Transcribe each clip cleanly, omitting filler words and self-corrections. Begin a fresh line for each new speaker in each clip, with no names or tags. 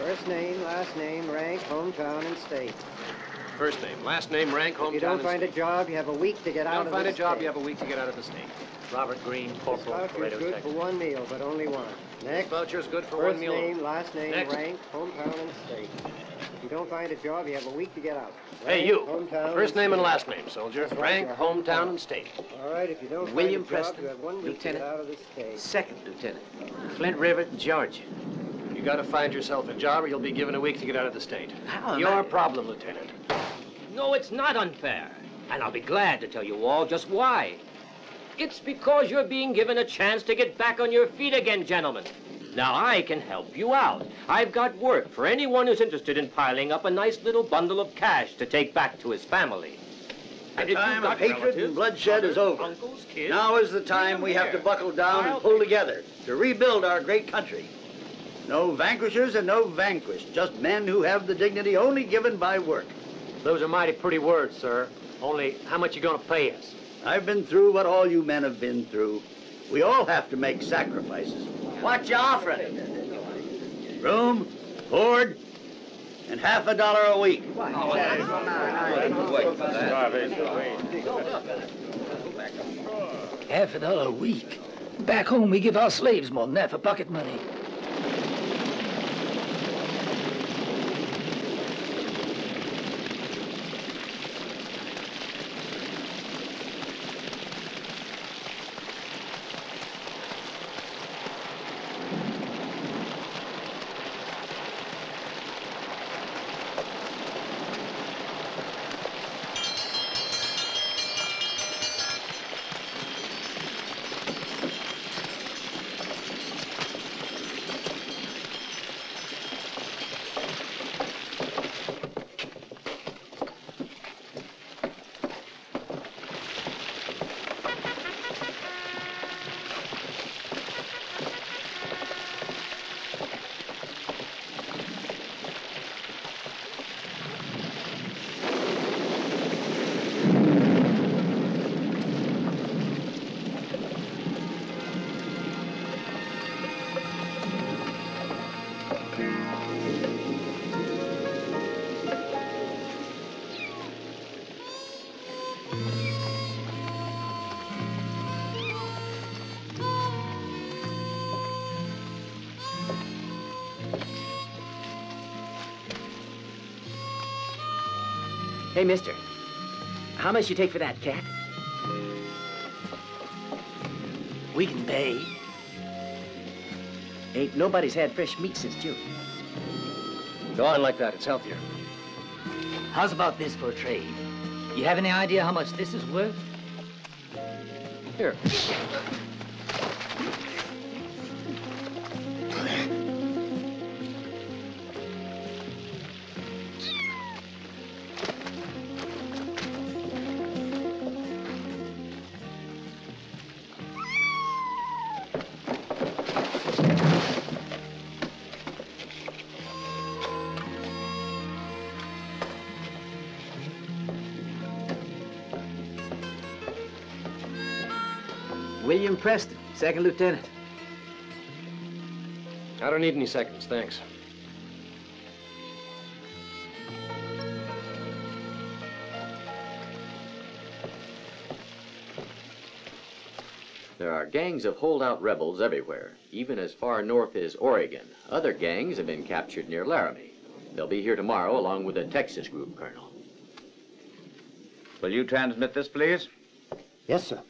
First name, last name, rank, hometown, and state.
First name, last name, rank, hometown,
If you don't find a job, you have a week to get out of the state.
Don't find a job, you have a week to get out of the state.
Robert Green, Corporal,
This voucher's good for one meal, but only one. Next.
This voucher's good for
First
one meal.
name, last name,
Next.
rank, hometown, and state. If you don't find a job, you have a week to get out.
Hey,
Rank,
you.
hometown,
First name
state.
and last name, soldier.
That's right,
Rank,
your
hometown, and state.
All right, if you don't
William
find a job,
Preston,
you have 1 week to get
Lieutenant.
out of the state.
Second Lieutenant. Flint River, Georgia.
You gotta find yourself a job or you'll be given a week to get out of the state.
How am
Your
I-
problem, Lieutenant.
No, it's not unfair. And I'll be glad to tell you all just why. It's because you're being given a chance to get back on your feet again, gentlemen. Now, I can help you out. I've got work for anyone who's interested in piling up a nice little bundle of cash to take back to his family.
The time of hatred and bloodshed is over.
Uncles, kids,
Now is the time we have to buckle down and pull together to rebuild our great country. No vanquishers and no vanquished, just men who have the dignity only given by work.
Those are mighty pretty words, sir. Only, how much you gonna pay us?
I've been through what all you men have been through. We all have to make sacrifices. What you offering? Room, board, and $50 a week.
$50 a week. Back home, we give our slaves more than that for pocket money.
Hey, mister. How much you take for that cat?
We can pay.
Ain't nobody's had fresh meat since June.
Go on like that, it's healthier.
How's about this for a trade? You have any idea how much this is worth?
Here.
William Preston, second lieutenant.
I don't need any seconds, thanks.
There are gangs of holdout rebels everywhere, even as far north as Oregon. Other gangs have been captured near Laramie. They'll be here tomorrow along with a Texas group, Colonel.
Will you transmit this, please?
Yes, sir.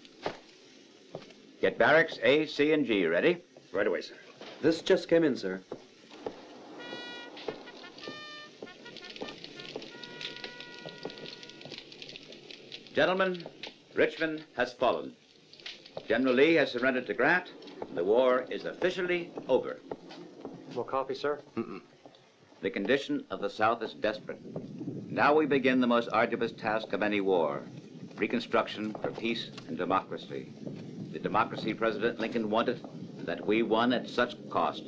Get barracks A, C, and G ready.
Right away, sir.
This just came in, sir.
Gentlemen, Richmond has fallen. General Lee has surrendered to Grant. The war is officially over.
More coffee, sir?
The condition of the South is desperate. Now we begin the most arduous task of any war, reconstruction for peace and democracy. The democracy President Lincoln wanted, that we won at such cost.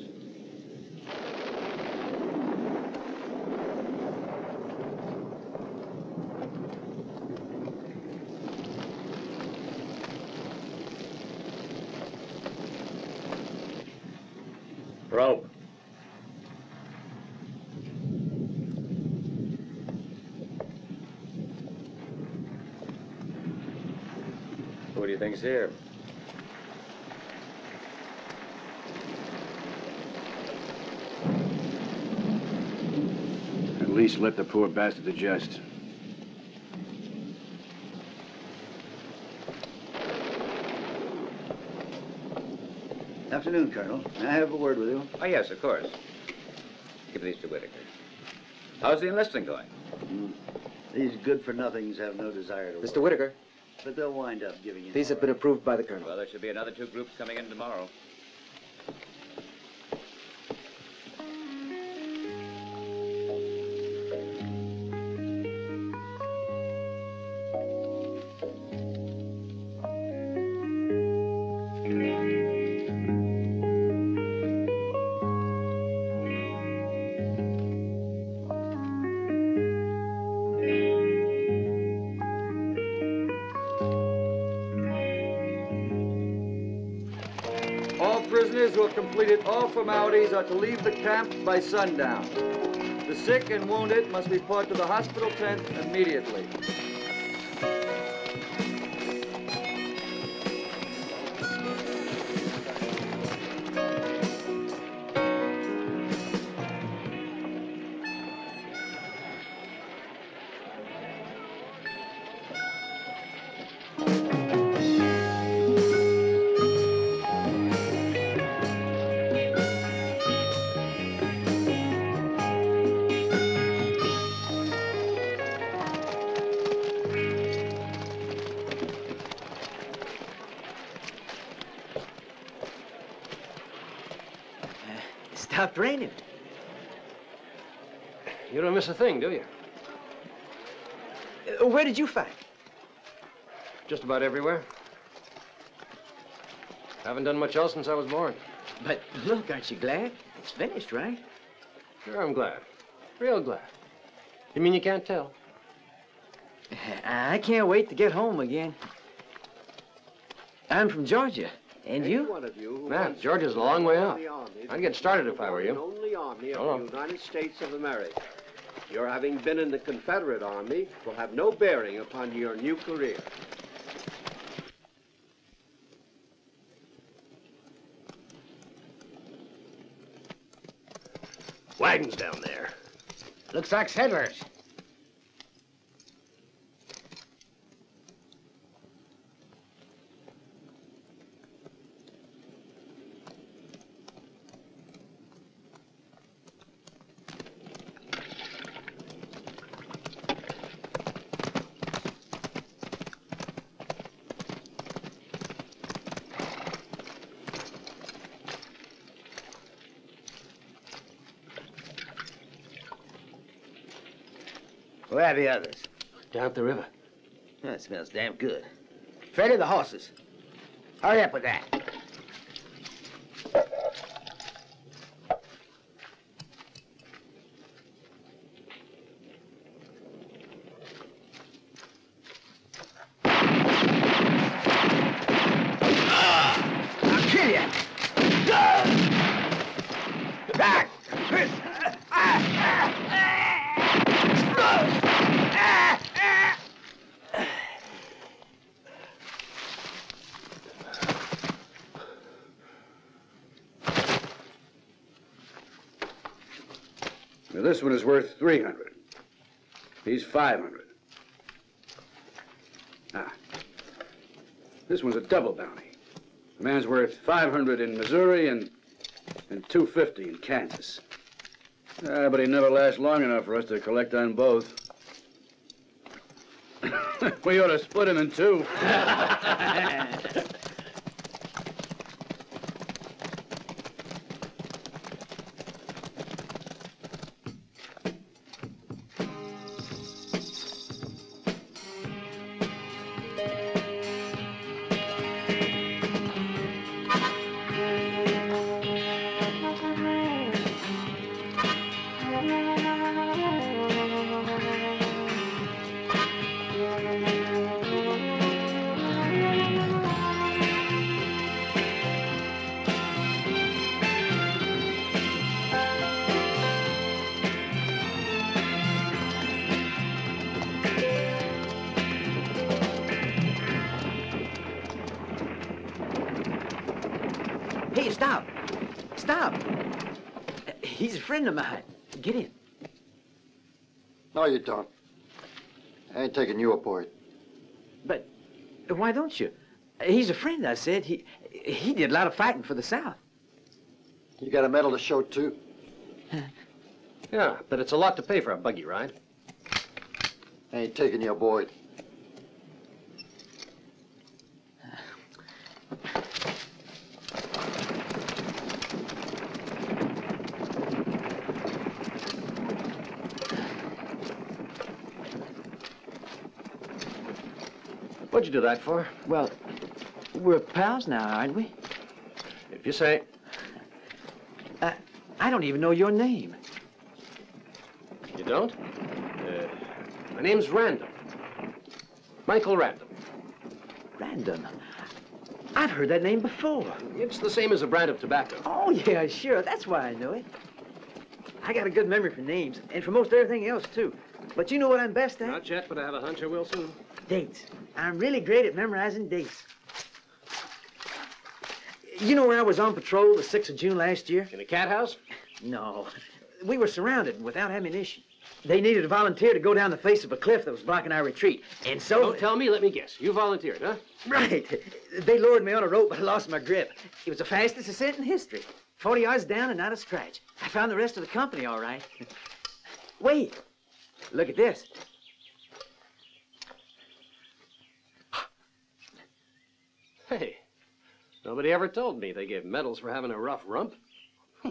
Rope.
Everything's here.
At least let the poor bastard digest.
Afternoon, Colonel. May I have a word with you?
Oh, yes, of course. Give these to Whitaker. How's the enlisting going?
These good-for-nothings have no desire to
Mr.
work.
Whitaker,
But they'll wind up giving in.
these have been approved by the Colonel.
Well, there should be another 2 groups coming in tomorrow.
All prisoners who have completed all formalities are to leave the camp by sundown. The sick and wounded must be brought to the hospital tent immediately.
Stopped raining.
You don't miss a thing, do you?
Where did you fight?
Just about everywhere. Haven't done much else since I was born.
But look, aren't you glad? It's finished, right?
Sure, I'm glad. Real glad. You mean you can't tell?
I can't wait to get home again. I'm from Georgia. And
Any
you?
one of you who
Man,
wants
Georgia's a
to
long way
join
out.
the army,
I'd get started if I were you.
the only army of
Oh.
the United States of America. Your having been in the Confederate Army will have no bearing upon your new career.
Wagons down there.
Looks like settlers.
Where are the others?
Down at the river.
That smells damn good. Freddie, the horses. Hurry up with that. I'll kill you. Back.
Now, this one is worth 300. He's 500. Ah. This one's a double bounty. The man's worth 500 in Missouri and 250 in Kansas. But he never lasts long enough for us to collect on both. We ought to split him in two.
He's a friend of mine. Get in.
No, you don't. I ain't taking you aboard.
But why don't you? He's a friend, I said. He did a lot of fighting for the South.
You got a medal to show, too?
Yeah, but it's a lot to pay for a buggy ride.
I ain't taking you aboard.
What'd you do that for?
Well, we're pals now, aren't we?
If you say.
I don't even know your name.
You don't? My name's Random. Michael Random.
Random? I've heard that name before.
It's the same as a brand of tobacco.
Oh, yeah, sure. That's why I know it. I got a good memory for names, and for most everything else, too. But you know what I'm best at?
Not yet, but I have a hunch I will soon.
Dates. I'm really great at memorizing dates. You know where I was on patrol the 6th of June last year?
In a cat house?
No. We were surrounded without ammunition. They needed a volunteer to go down the face of a cliff that was blocking our retreat. And so...
Don't tell me, let me guess. You volunteered, huh?
Right. They lowered me on a rope, but I lost my grip. It was the fastest ascent in history. 40 yards down and not a scratch. I found the rest of the company all right. Wait. Look at this.
Hey, nobody ever told me they gave medals for having a rough rump.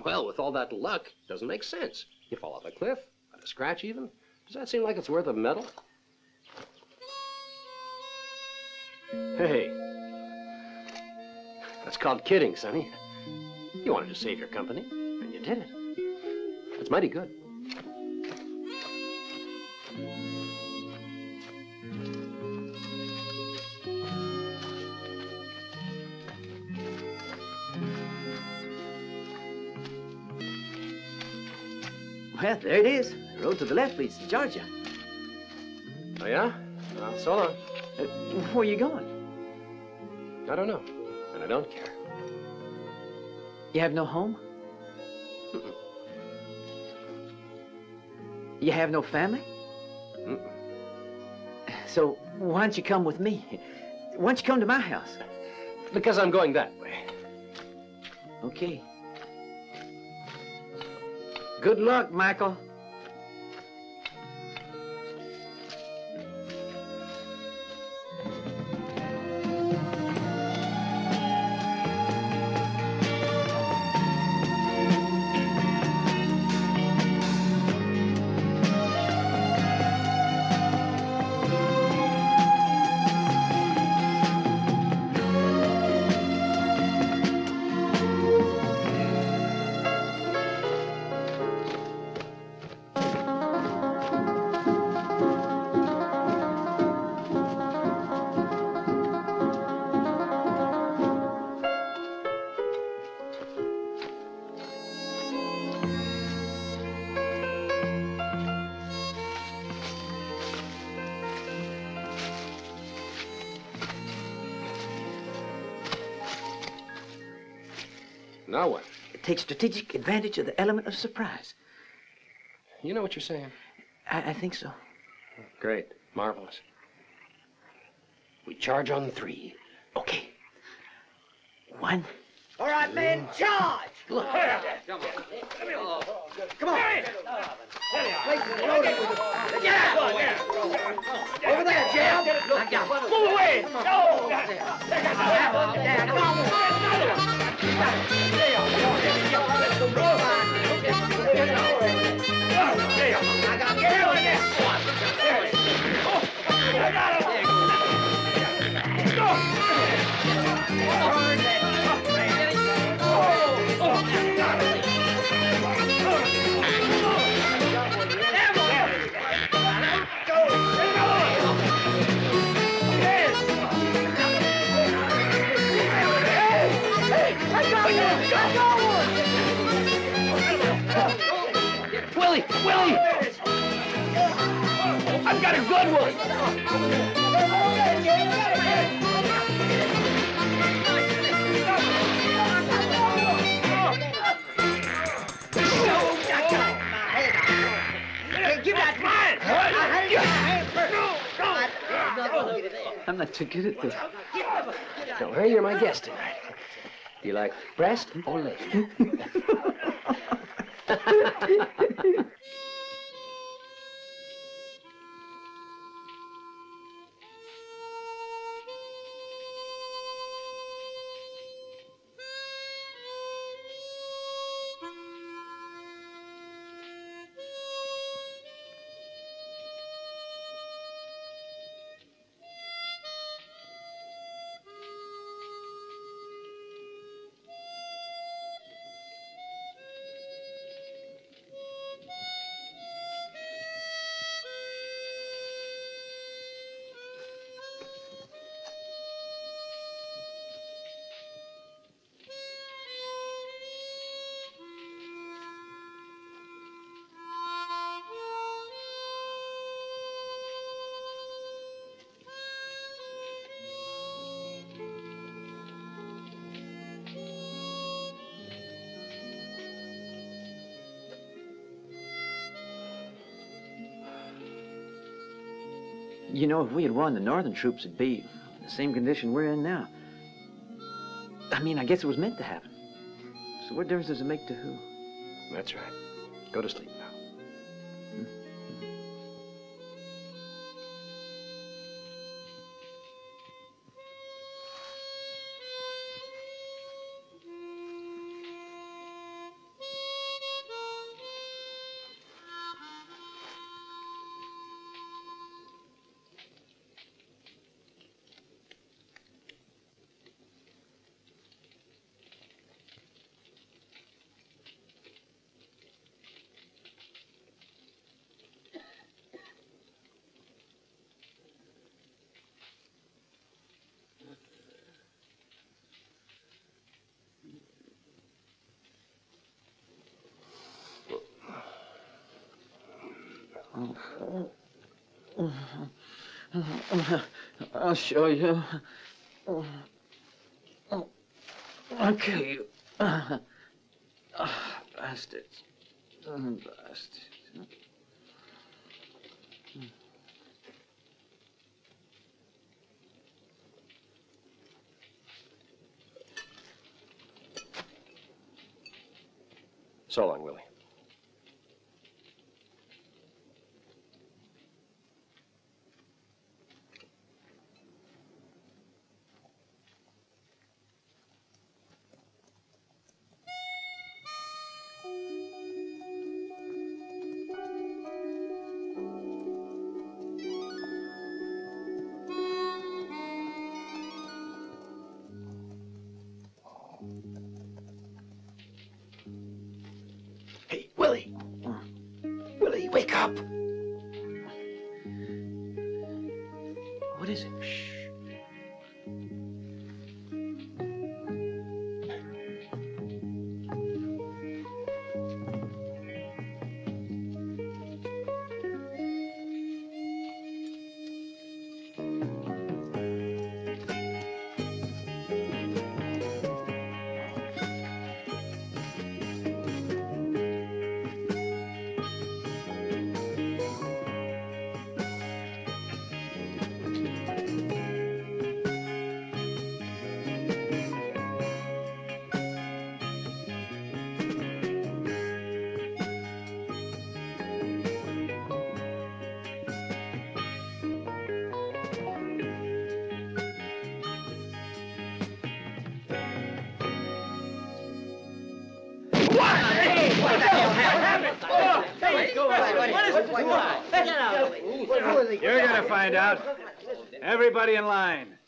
Well, with all that luck, it doesn't make sense. You fall off a cliff, not a scratch even. Does that seem like it's worth a medal? Hey, that's called kidding, Sonny. You wanted to save your company, and you did it. That's mighty good.
Well, there it is. The road to the left leads to Georgia.
Oh, yeah? Well, so long.
Where are you going?
I don't know, and I don't care.
You have no home?
Mm-mm.
You have no family?
Mm-mm.
So why don't you come with me? Why don't you come to my house?
Because I'm going that way.
Okay. Good luck, Michael.
Now what?
Take strategic advantage of the element of surprise.
You know what you're saying?
I think so.
Great. Marvelous. We charge on 3.
Okay. 1.
All right, men, charge!
Look.
Come on. Come on. Get out! Over there, Jim. Move away! No! Come on. I got to get out of
Willie! Willie! I've got a good one!
I'm not too good at this.
Don't worry, you're my guest tonight. Do you like breast or leg?
You know, if we had won, the northern troops would be in the same condition we're in now. I mean, I guess it was meant to happen. So what difference does it make to who?
That's right. Go to sleep now.
I'll show you. Okay. Bastards. Bastards.
So long, Willie. Hey, Willie! Willie, wake up!
What is it? Shh.
You're gonna find out. Everybody in line.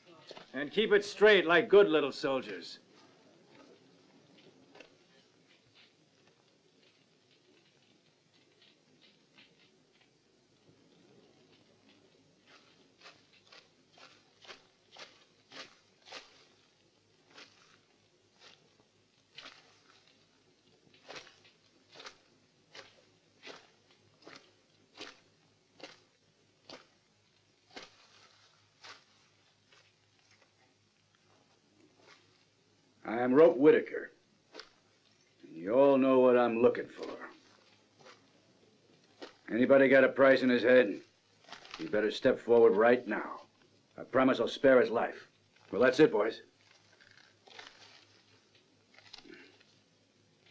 And keep it straight like good little soldiers.
I'm Rope Whitaker. And you all know what I'm looking for. Anybody got a price in his head? You better step forward right now. I promise I'll spare his life. Well, that's it, boys.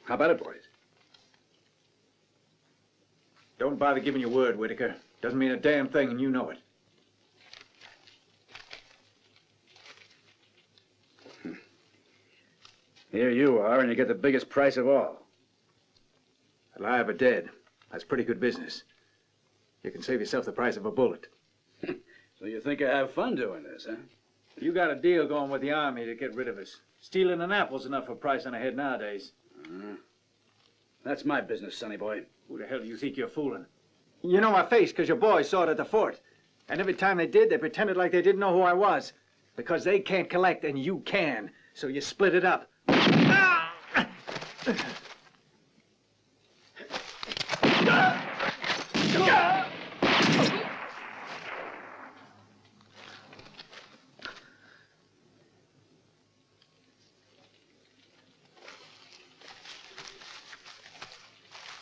How about it, boys?
Don't bother giving your word, Whitaker. Doesn't mean a damn thing, and you know it.
Here you are, and you get the biggest price of all.
Alive or dead, that's pretty good business. You can save yourself the price of a bullet.
So you think I have fun doing this, huh?
You got a deal going with the Army to get rid of us. Stealing an apple's enough for a price on a head nowadays.
That's my business, sonny boy.
Who the hell do you think you're fooling? You know my face because your boys saw it at the fort. And every time they did, they pretended like they didn't know who I was. Because they can't collect and you can. So you split it up.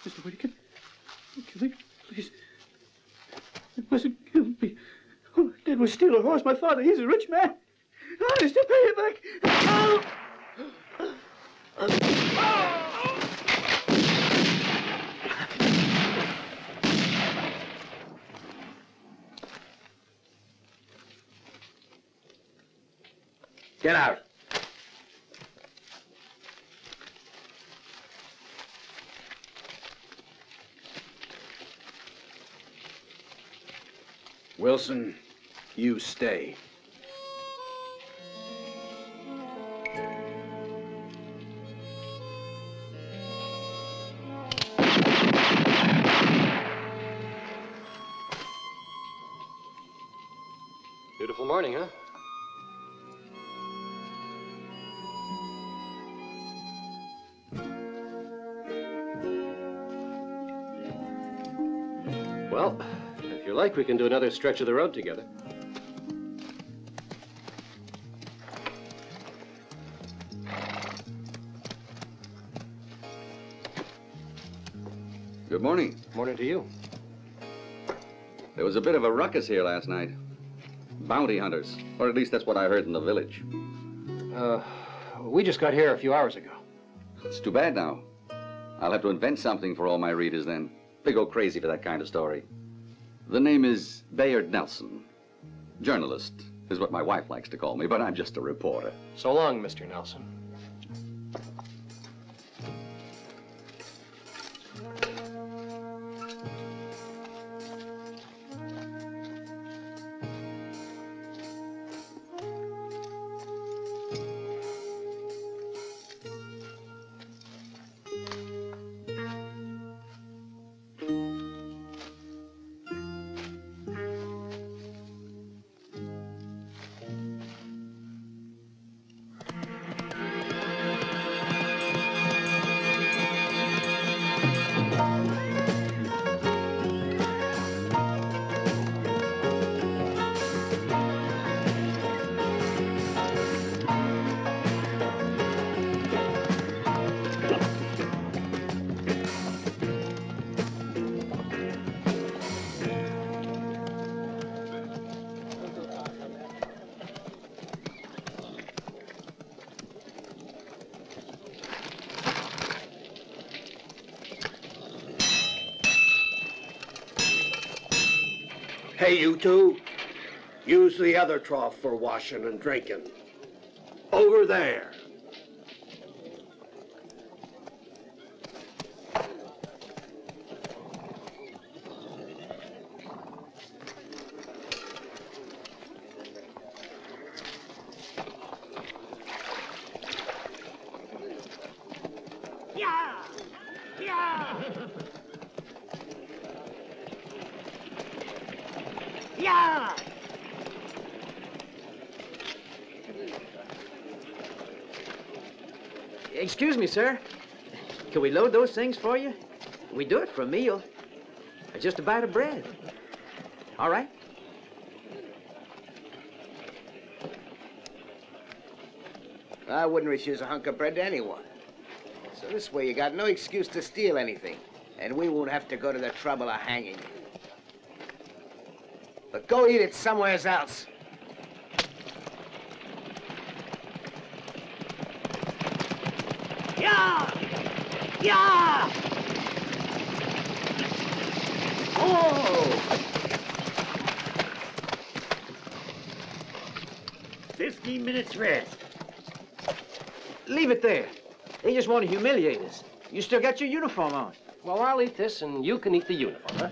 Mr. Whitaker, please. You mustn't kill me. All I did was steal a horse. My father, he's a rich man. Honest, to pay it back.
Get out.
Wilson, you stay.
Beautiful morning, huh? Well, if you like, we can do another stretch of the road together.
Good morning.
Morning to you.
There was a bit of a ruckus here last night. Bounty hunters, or at least that's what I heard in the village.
We just got here a few hours ago.
It's too bad now. I'll have to invent something for all my readers then. They go crazy for that kind of story. The name is Bayard Nelson. Journalist is what my wife likes to call me, but I'm just a reporter.
So long, Mr. Nelson.
Hey, you two, use the other trough for washing and drinking. Over there.
Yeah! Yeah! Yeah!
Excuse me, sir. Can we load those things for you? We do it for a meal. Or just a bite of bread. All right?
I wouldn't refuse a hunk of bread to anyone. So this way you got no excuse to steal anything, and we won't have to go to the trouble of hanging you. But go eat it somewhere else.
Yeah! Yeah!
Oh!
15 minutes rest.
Leave it there. They just want to humiliate us. You still got your uniform on.
Well, I'll eat this, and you can eat the uniform, huh?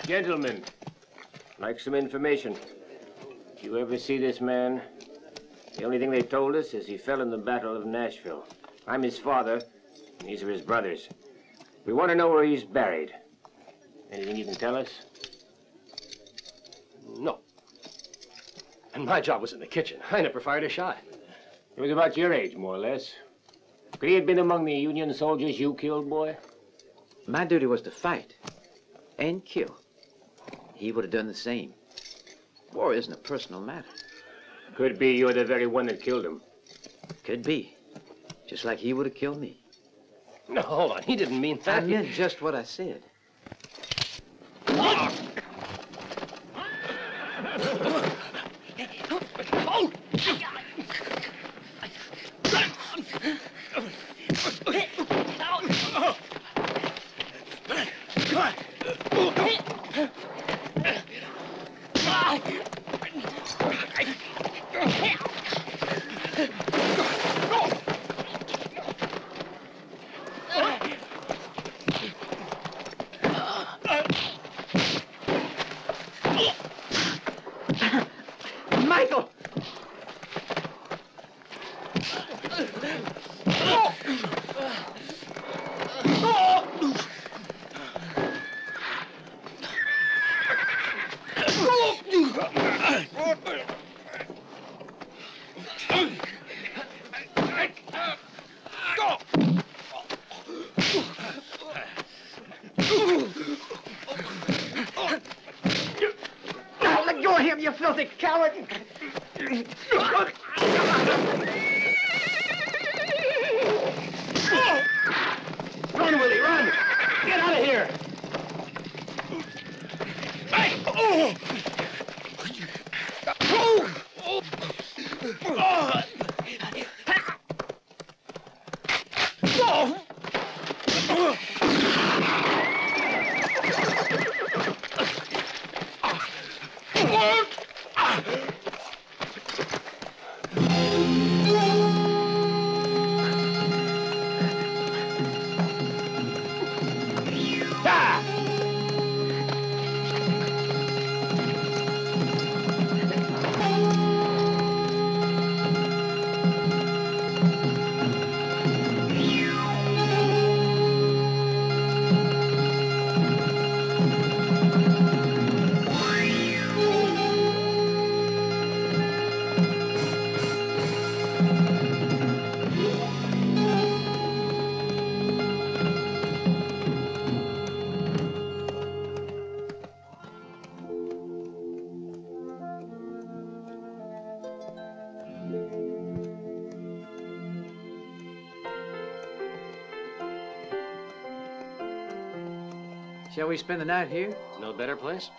Gentlemen, like some information. If you ever see this man, the only thing they told us is he fell in the Battle of Nashville. I'm his father, and these are his brothers. We want to know where he's buried. Anything you can tell us?
No. And my job was in the kitchen. I never fired a shot.
He was about your age, more or less. Could he have been among the Union soldiers you killed, boy?
My duty was to fight and kill. He would have done the same. War isn't a personal matter.
Could be you're the very one that killed him.
Could be. Just like he would have killed me.
No, hold on. He didn't mean that.
I meant just what I said. Michael! Let go of him, you filthy coward!
Run, Willie, run! Get out of here!
Shall we spend the night here?
No better place?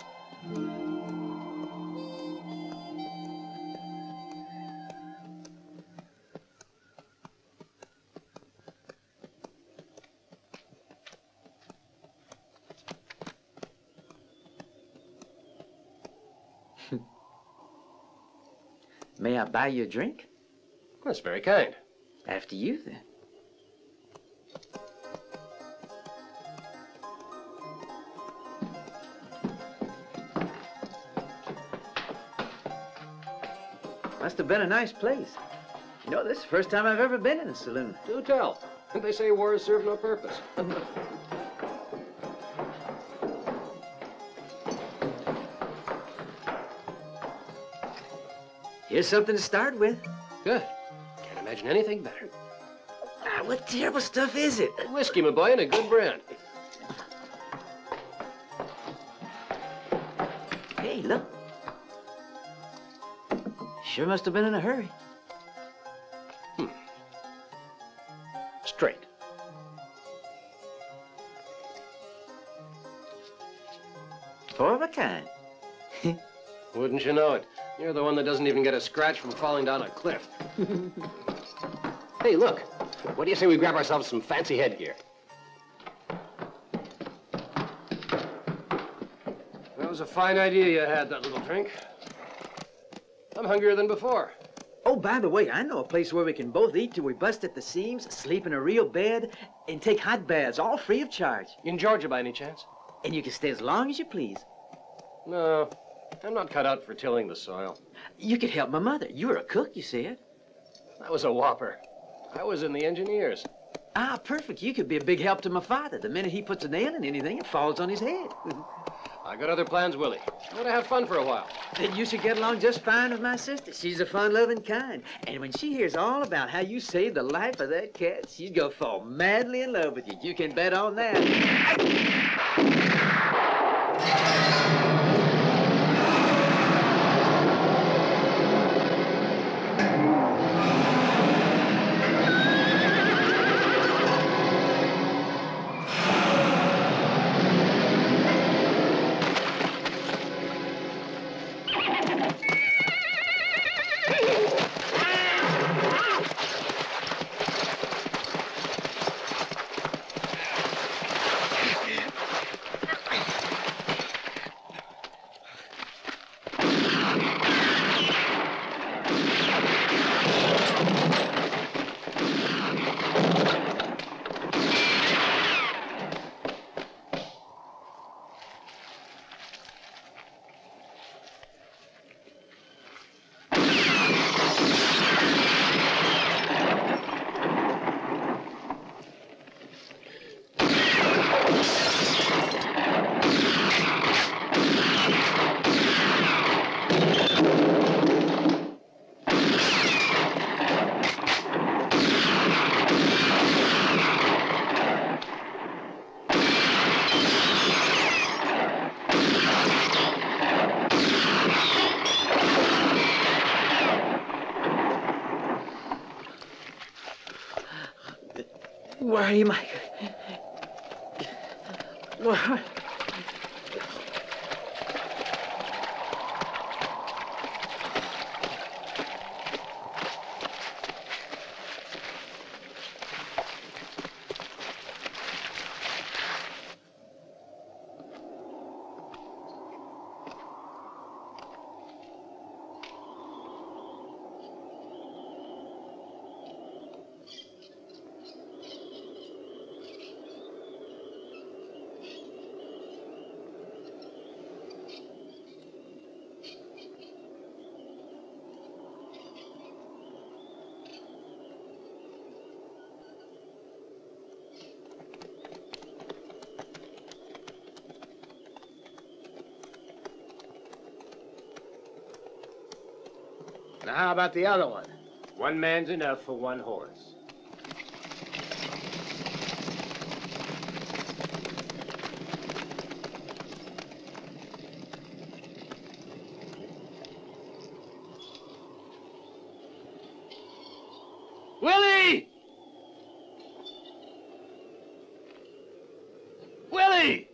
May I buy you a drink?
That's very kind.
After you, then. Must have been a nice place. You know, this is the first time I've ever been in a saloon.
Do tell. They say war has served no purpose.
Here's something to start with.
Good. Can't imagine anything better.
Ah, what terrible stuff is it?
Whiskey, my boy, and a good brand.
Hey, look. Sure must have been in a hurry.
Straight.
Four of a kind.
Wouldn't you know it? You're the one that doesn't even get a scratch from falling down a cliff. Hey, look. What do you say we grab ourselves some fancy headgear? That was a fine idea you had, that little drink. I'm hungrier than before.
Oh, by the way, I know a place where we can both eat till we bust at the seams, sleep in a real bed, and take hot baths, all free of charge.
In Georgia, by any chance?
And you can stay as long as you please.
No, I'm not cut out for tilling the soil.
You could help my mother. You were a cook, you said.
That was a whopper. I was in the engineers.
Ah, perfect. You could be a big help to my father. The minute he puts a nail in anything, it falls on his head.
I got other plans, Willie. I want to have fun for a while.
Then you should get along just fine with my sister. She's a fun-loving kind. And when she hears all about how you saved the life of that cat, she'd go fall madly in love with you. You can bet on that. Where are you, Mike? Where?
Now, how about the other one?
One man's enough for one horse.
Willie! Willie!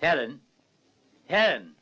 Helen. Helen.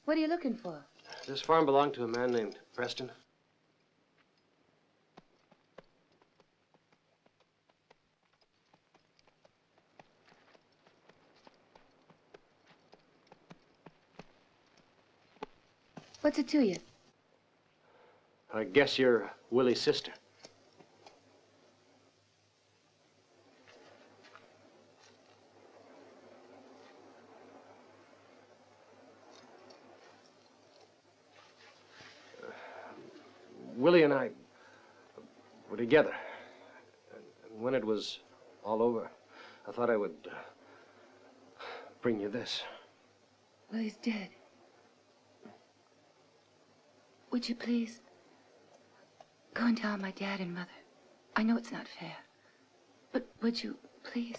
What are you looking for?
This farm belonged to a man named Preston.
What's it to you?
I guess you're Willie's sister. Willie and I were together. And when it was all over, I thought I would bring you this.
Willie's dead. Would you please go and tell my dad and mother? I know it's not fair, but would you please?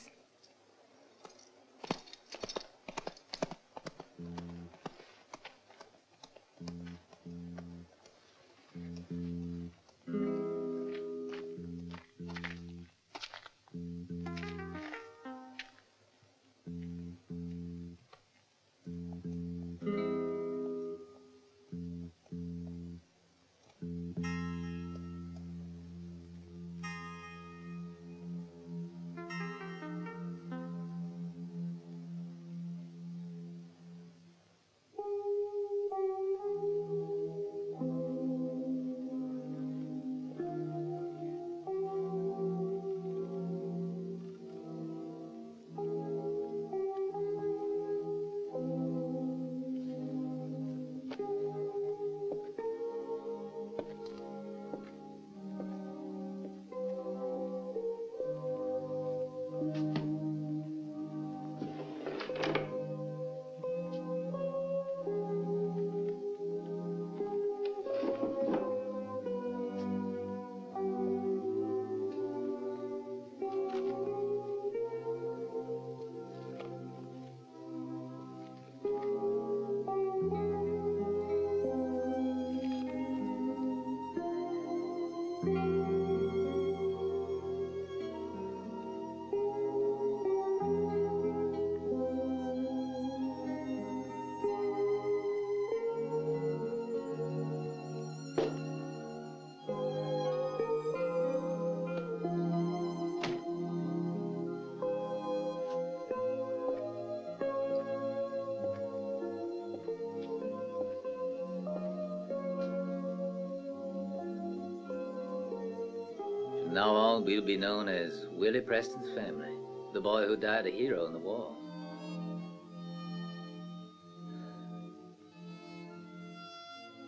From now on, we'll be known as Willie Preston's family, the boy who died a hero in the war.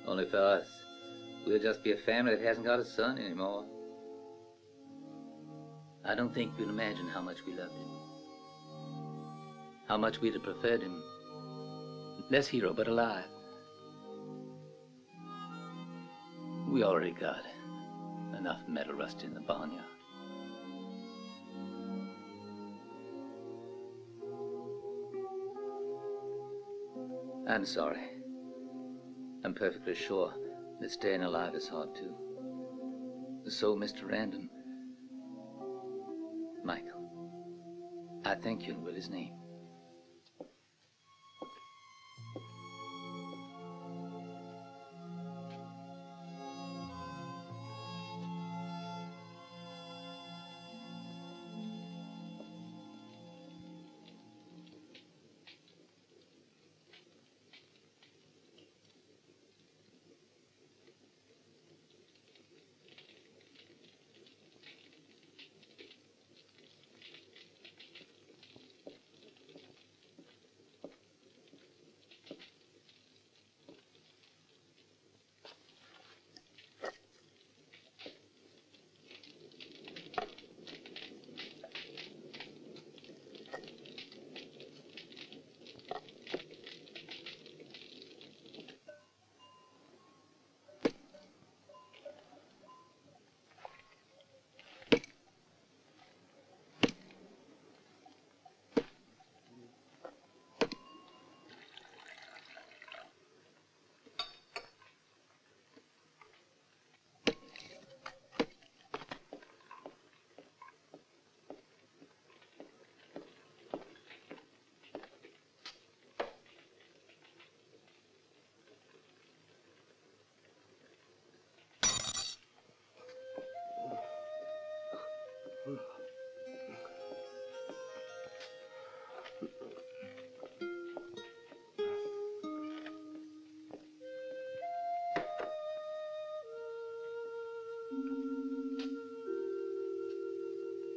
Only for us, we'll just be a family that hasn't got a son anymore. I don't think you'll imagine how much we loved him. How much we'd have preferred him less hero, but alive. We already got enough metal rust in the barnyard. I'm sorry. I'm perfectly sure that staying alive is hard too. So, Mr. Random, Michael, I thank you in Willie's name.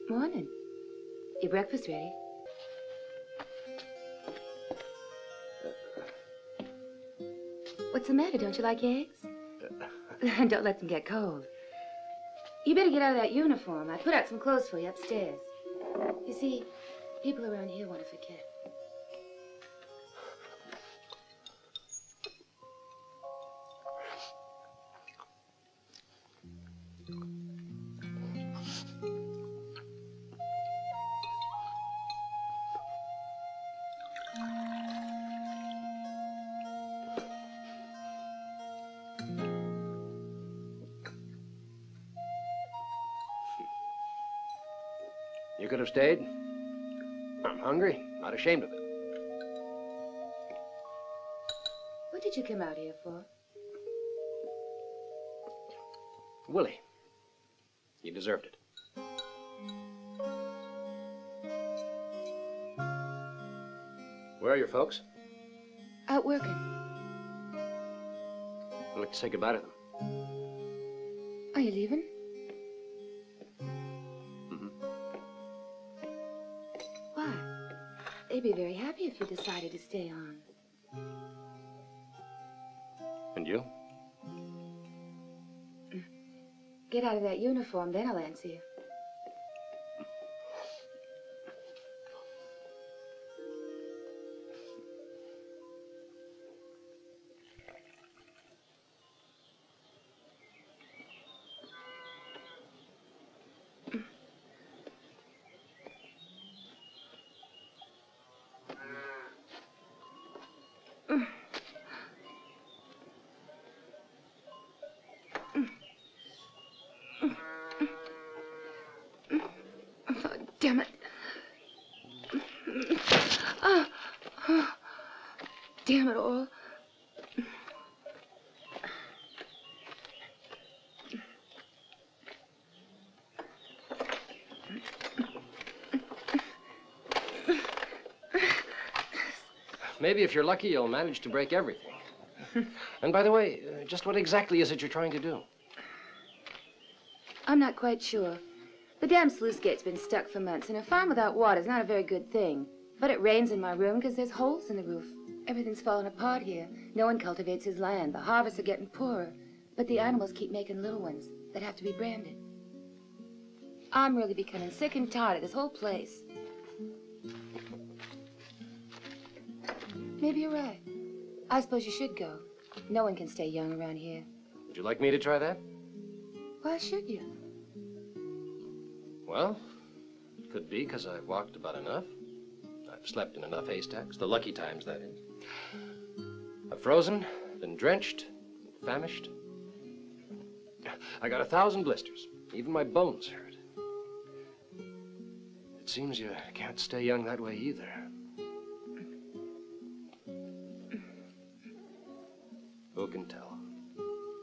Morning. Your breakfast ready? What's the matter? Don't you like eggs? Don't let them get cold. You better get out of that uniform. I put out some clothes for you upstairs. You see, people around here want to forget.
You could have stayed. I'm hungry, not ashamed of it.
What did you come out here for?
Willie, you deserved it. Where are your folks?
Out working.
I'd like to say goodbye to them.
Are you leaving? Why? They'd be very happy if you decided to stay on.
And you?
Get out of that uniform, then I'll answer you. Damn it. Damn it all.
Maybe if you're lucky, you'll manage to break everything. And by the way, just what exactly is it you're trying to do?
I'm not quite sure. The damn sluice gate's been stuck for months, and a farm without water is not a very good thing. But it rains in my room because there's holes in the roof. Everything's falling apart here. No one cultivates his land. The harvests are getting poorer. But the animals keep making little ones that have to be branded. I'm really becoming sick and tired of this whole place. Maybe you're right. I suppose you should go. No one can stay young around here.
Would you like me to try that?
Why should you?
Well, it could be because I've walked about enough. I've slept in enough haystacks, the lucky times, that is. I've frozen, been drenched, famished. I got 1,000 blisters. Even my bones hurt. It seems you can't stay young that way either. Who can tell?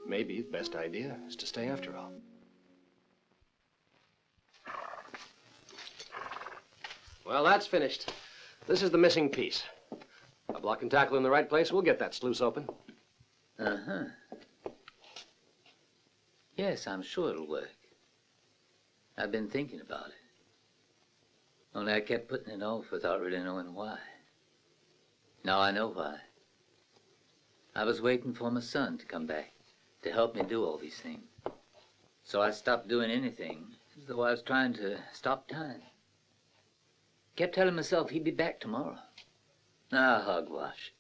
Maybe the best idea is to stay after all. Well, that's finished. This is the missing piece. A block and tackle in the right place, we'll get that sluice open.
Uh-huh. Yes, I'm sure it'll work. I've been thinking about it. Only I kept putting it off without really knowing why. Now I know why. I was waiting for my son to come back to help me do all these things. So I stopped doing anything as though I was trying to stop time. Kept telling myself he'd be back tomorrow. Ah, hogwash.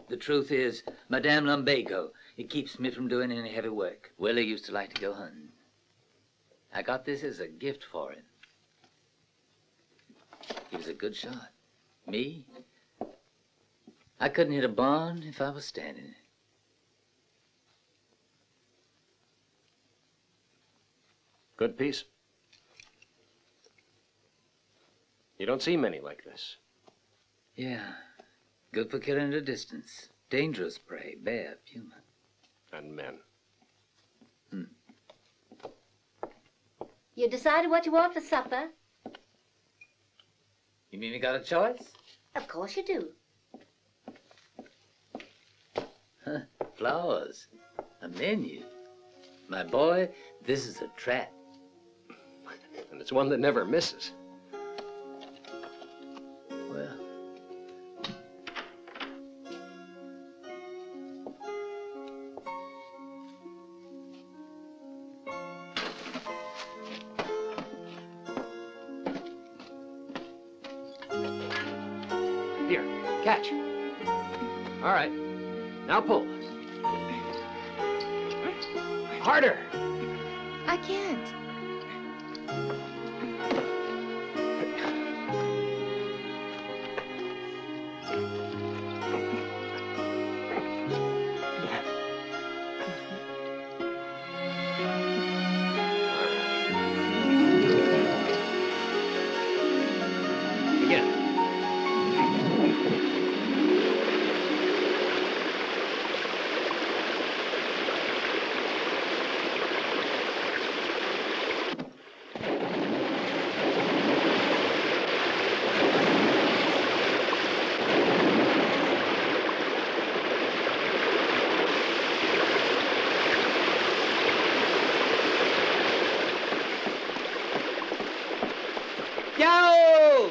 The truth is, Madame Lumbago, it keeps me from doing any heavy work. Willie used to like to go hunting. I got this as a gift for him. He was a good shot. Me? I couldn't hit a barn if I was standing it.
Good piece. You don't see many like this.
Yeah. Good for killing at a distance. Dangerous prey, bear, puma.
And men.
You decided what you want for supper?
You mean we got a choice?
Of course you do.
Huh, flowers. A menu. My boy, this is a trap.
And it's one that never misses.
Well.
Here, catch. All right, now pull. Harder.
I can't.
Go!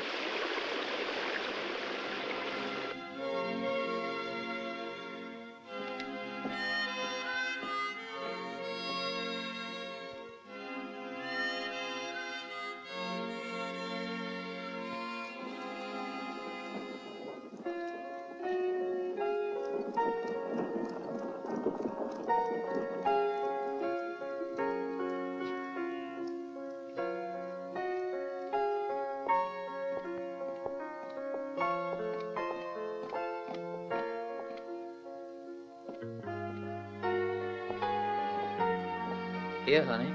Here, honey.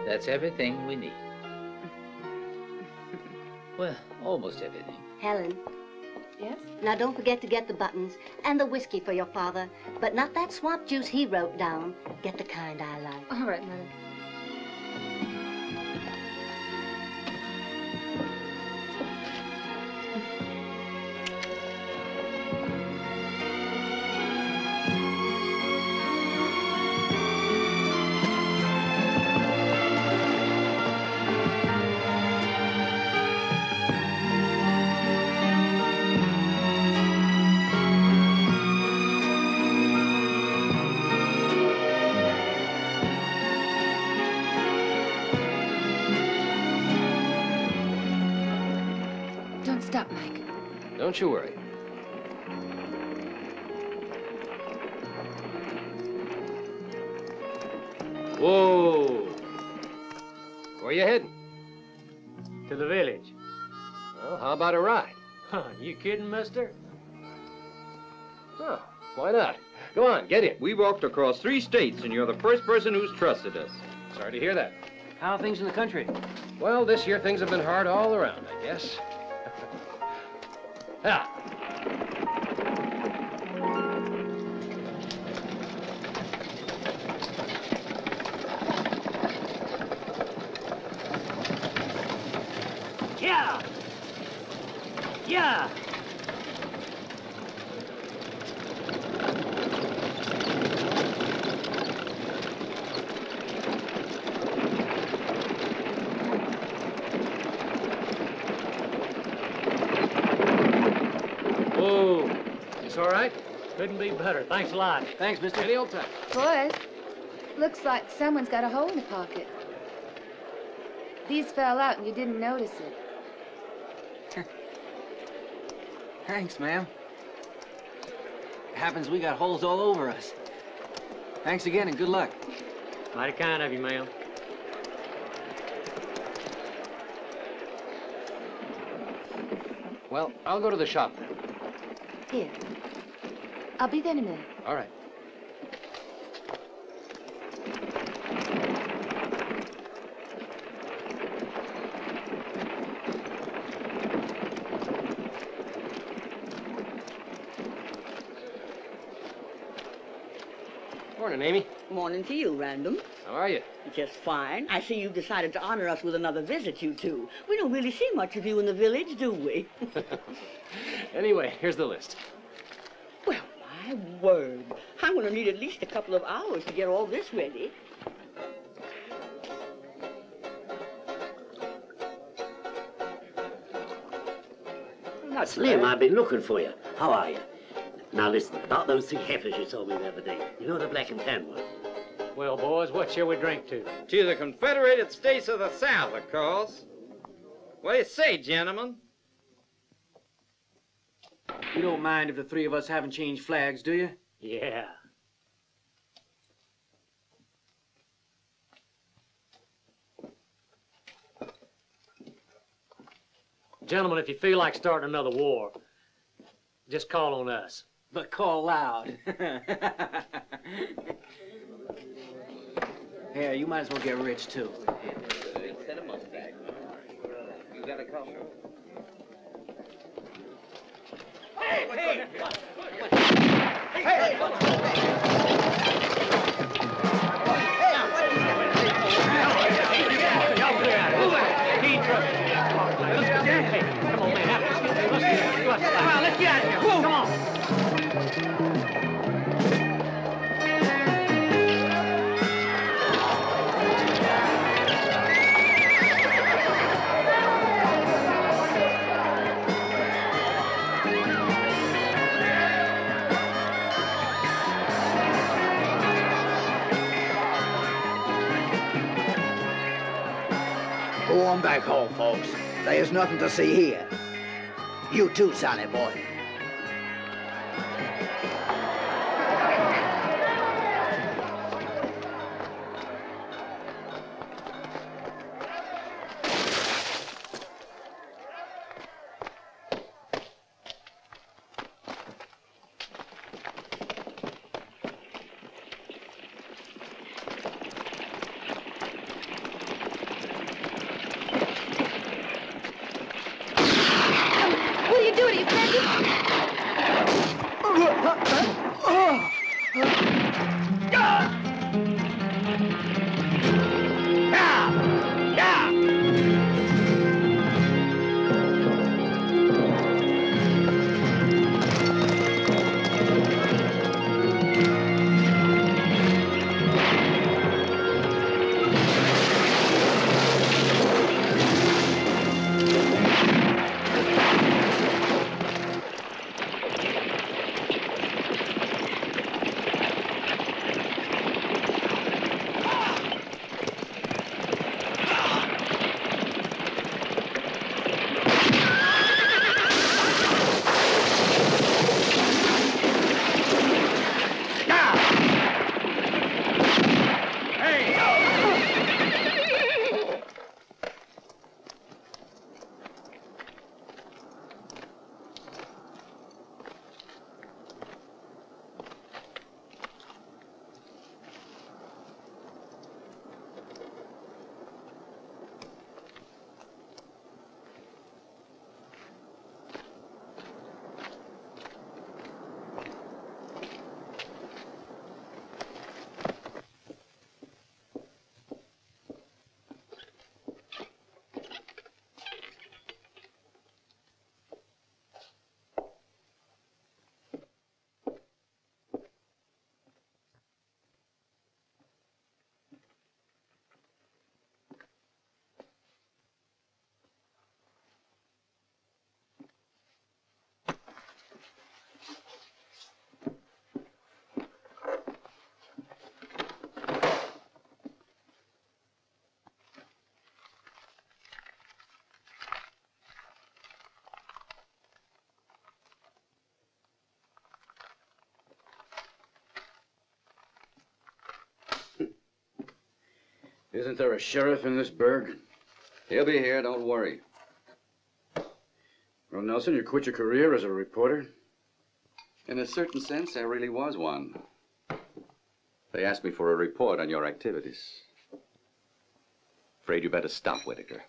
That's everything we need. Well, almost everything.
Helen.
Yes?
Now don't forget to get the buttons and the whiskey for your father, but not that swamp juice he wrote down. Get the kind I like.
All right, Mother. Don't stop, Mike.
Don't you worry. Whoa! Where you heading?
To the village.
Well, how about a ride?
Huh, you kidding, mister?
Oh, why not? Go on, get in.
We walked across 3 states, and you're the first person who's trusted us.
Sorry to hear that.
How are things in the country?
Well, this year things have been hard all around, I guess. Ah.
Yeah! Yeah!
Whoa. This all right?
Couldn't be better. Thanks a lot.
Thanks, mister. Any old time.
Boys, looks like someone's got a hole in the pocket. These fell out and you didn't notice it.
Thanks, ma'am. Happens we got holes all over us. Thanks again and good luck.
Mighty kind of you, ma'am.
Well, I'll go to the shop then.
Here. I'll be there in a minute.
All right.
Morning, Amy. Morning to you, Random.
How are you?
You just fine. I see you've decided to honor us with another visit, you two. We don't really see much of you in the village, do we?
Anyway, here's the list.
Well, my word. I'm going to need at least a couple of hours to get all this ready.
Slim, I've been looking for you. How are you? Now listen, about those 3 heifers you told me the other day. You know the black and tan ones?
Well, boys, what shall we drink to?
To the Confederated States of the South, of course. What do you say, gentlemen?
You don't mind if the 3 of us haven't changed flags, do you?
Yeah. Gentlemen, if you feel like starting another war, just call on us.
But call loud. Yeah, you might as well get rich, too.
Send a Mustang. You got a couple?
Hey! Hey!
Hey, come on, man. Let's get out of here. Come on.
Go on back home, folks. There's nothing to see here. You too, Sonny boy.
Isn't there a sheriff in this burg?
He'll be here, don't worry.
Well, Nelson, you quit your career as a reporter?
In a certain sense, I really was one. They asked me for a report on your activities. Afraid you better stop, Whitaker.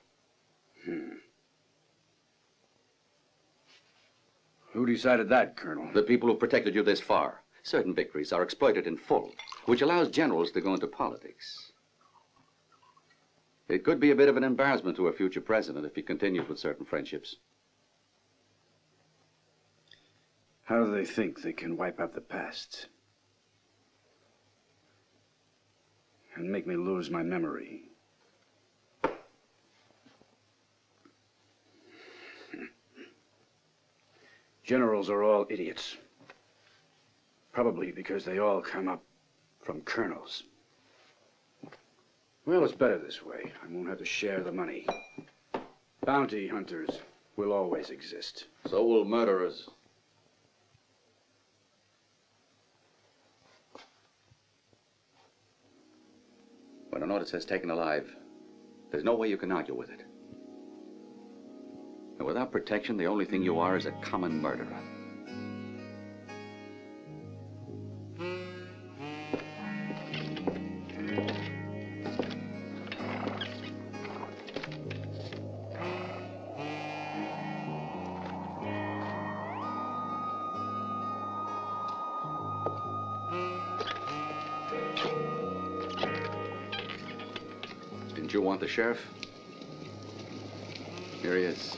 Who decided that, Colonel?
The people who protected you this far. Certain victories are exploited in full, which allows generals to go into politics. It could be a bit of an embarrassment to a future president if he continues with certain friendships.
How do they think they can wipe out the past? And make me lose my memory? Generals are all idiots. Probably because they all come up from colonels. Well, it's better this way. I won't have to share the money. Bounty hunters will always exist.
So will murderers. When an order says taken alive, there's no way you can argue with it. And without protection, the only thing you are is a common murderer. Didn't you want the sheriff? Here he is.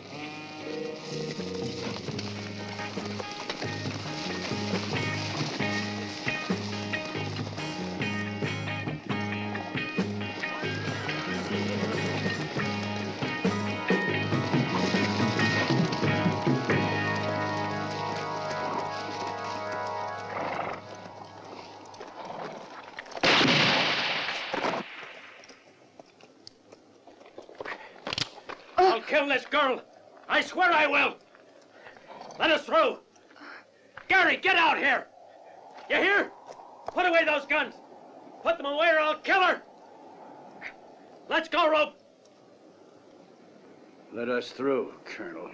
I'll kill this girl. I swear I will. Let us through. Gary, get out here. You hear? Put away those guns. Put them away or I'll kill her. Let's go, Rope.
Let us through, Colonel.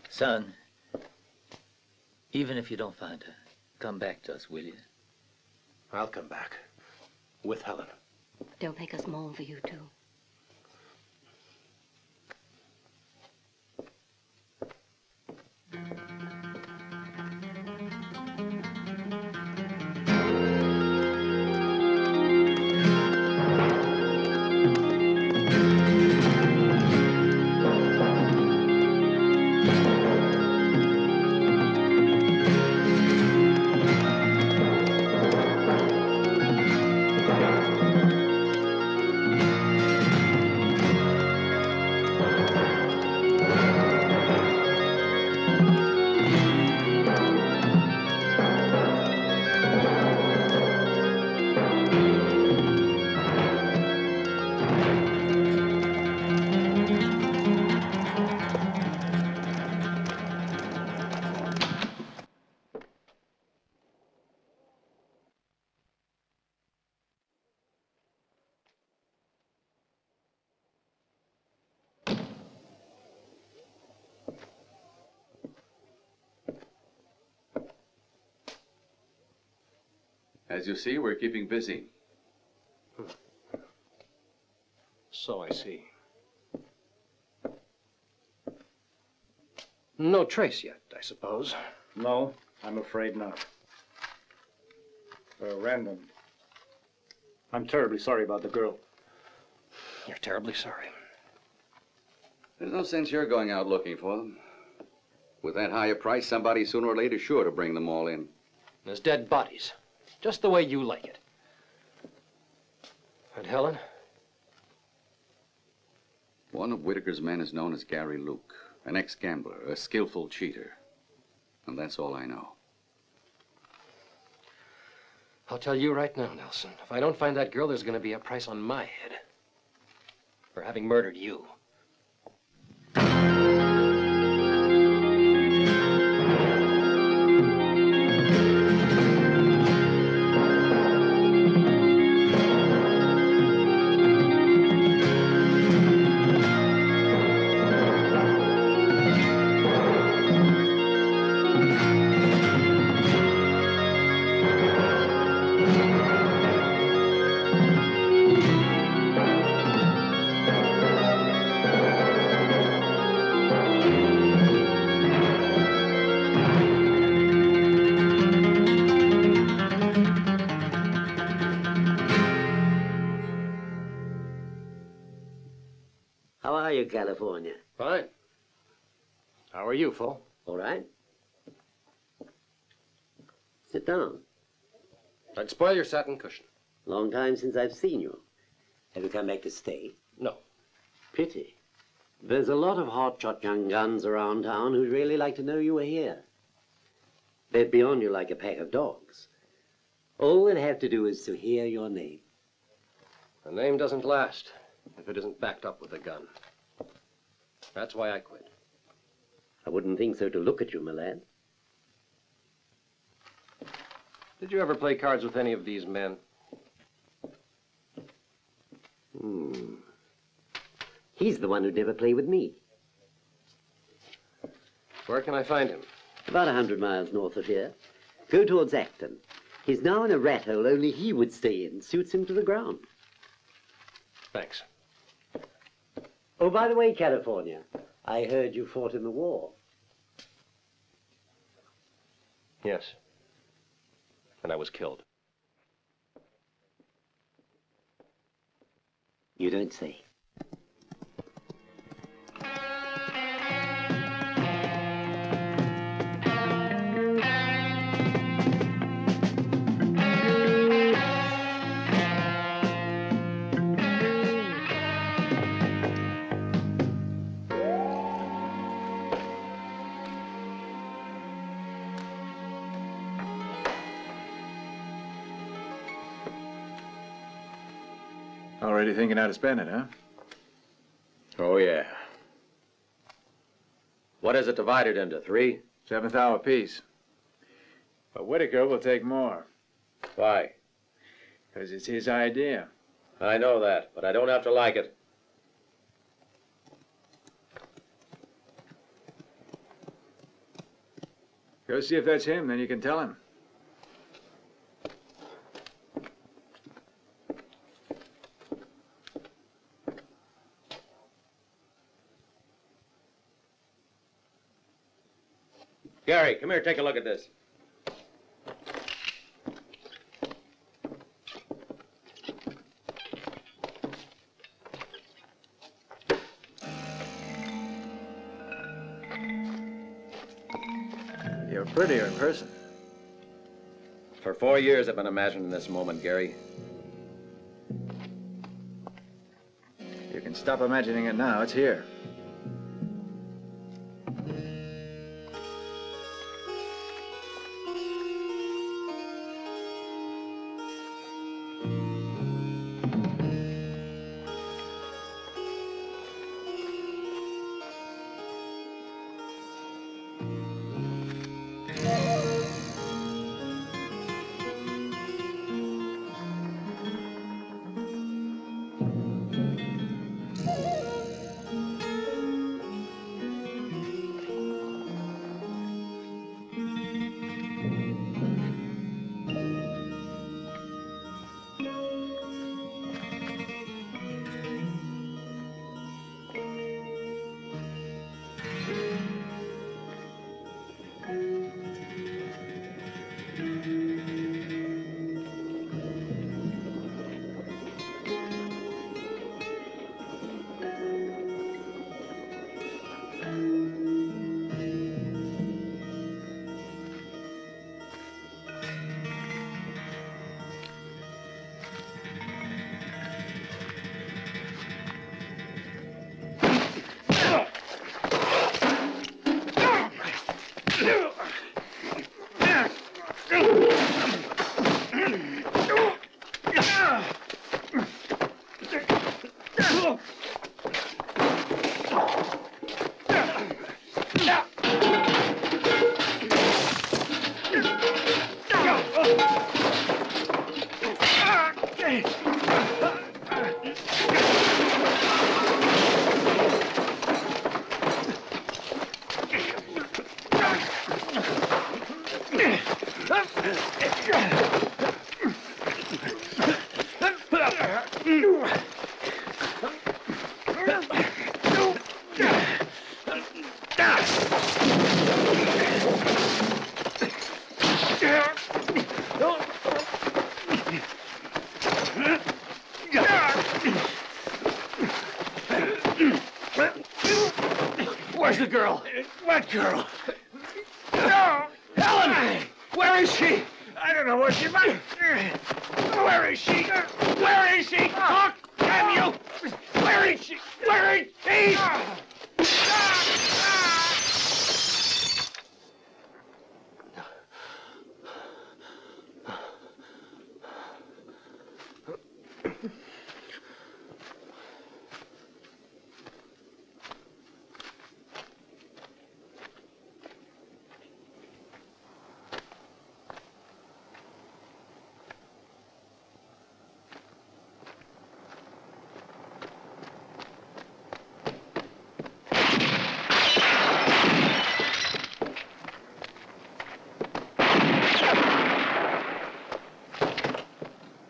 Son, even if you don't find her, come back to us, will you?
I'll come back. With Helen.
Don't make us mourn for you, too.
As you see, we're keeping busy.
So I see. No trace yet, I suppose.
No, I'm afraid not. Random. I'm terribly sorry about the girl.
You're terribly sorry.
There's no sense you're going out looking for them. With that high a price, somebody sooner or later is sure to bring them all in.
There's dead bodies, just the way you like it. And Helen?
One of Whitaker's men is known as Gary Luke, an ex-gambler, a skillful cheater. And that's all I know.
I'll tell you right now, Nelson, if I don't find that girl, there's going to be a price on my head for having murdered you.
California.
Fine. How are you, Fo?
All right. Sit down.
I'd spoil your satin cushion.
Long time since I've seen you. Have you come back to stay?
No.
Pity. There's a lot of hotshot young guns around town who'd really like to know you were here. They'd be on you like a pack of dogs. All they'd have to do is to hear your name.
A name doesn't last if it isn't backed up with a gun. That's why I quit.
I wouldn't think so to look at you, my lad.
Did you ever play cards with any of these men?
He's the one who'd never play with me.
Where can I find him?
About 100 miles north of here. Go towards Acton. He's now in a rat hole only he would stay in. Suits him to the ground.
Thanks.
Oh, by the way, California, I heard you fought in the war.
Yes. And I was killed.
You don't say.
Already thinking how to spend it, huh?
Oh, yeah. What is it divided into, 3?
7th hour piece. But Whitaker will take more.
Why?
Because it's his idea.
I know that, but I don't have to like it.
Go see if that's him, then you can tell him.
Gary, come here, take a look at this.
You're prettier in person.
For 4 years, I've been imagining this moment, Gary.
You can stop imagining it now. It's here.
Where's the girl?
What girl?
No! Helen! Where is she?
I don't know where she might. Where is she? Where is she? Talk, damn you! Where is she? Where is she?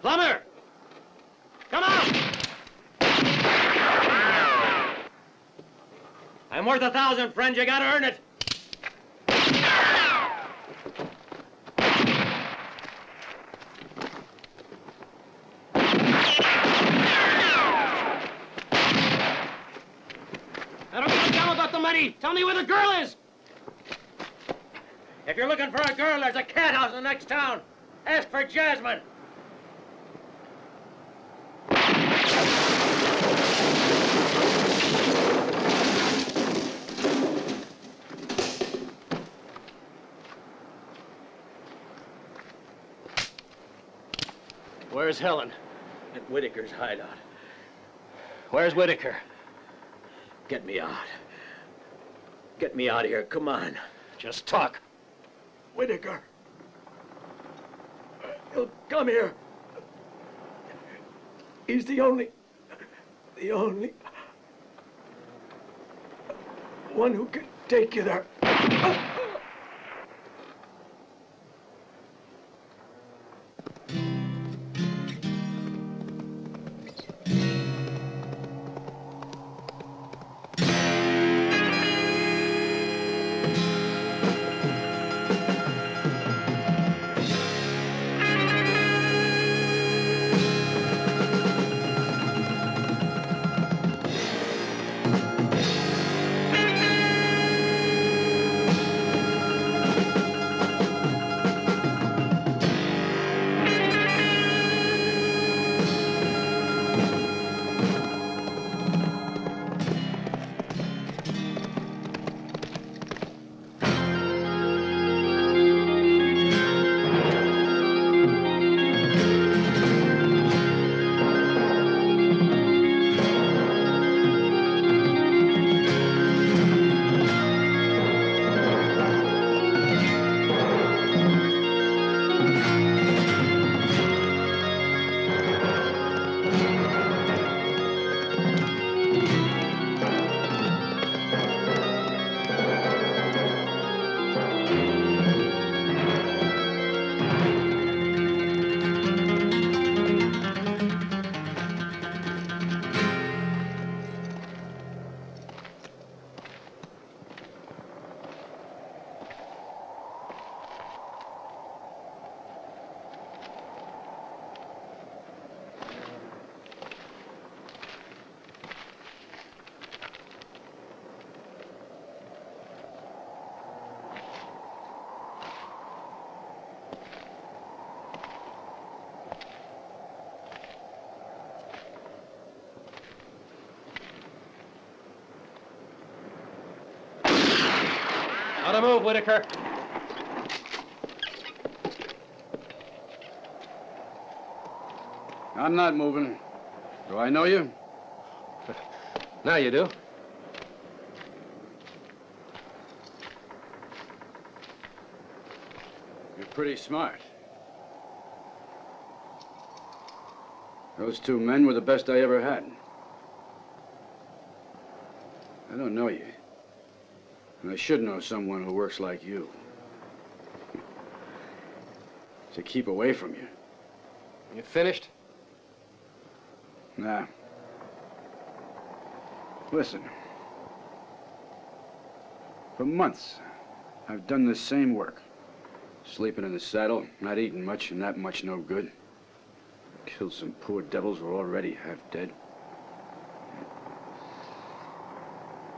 Plumber! Come out! I'm worth 1,000, friend. You gotta earn it. I don't give a damn about the money. Tell me where the girl is. If you're looking for a girl, there's a cat house in the next town. Ask for Jasmine.
Where's Helen?
At Whitaker's hideout.
Where's Whitaker?
Get me out. Get me out of here. Come on.
Just talk.
Whitaker. He'll come here. He's the only one who can take you there.
How to move, Whitaker.
I'm not moving. Do I know you?
Now you do.
You're pretty smart. Those two men were the best I ever had. I don't know you. And I should know someone who works like you. To keep away from you.
You finished?
Nah. Listen. For months, I've done the same work. Sleeping in the saddle, not eating much, and that much no good. Killed some poor devils who were already half dead.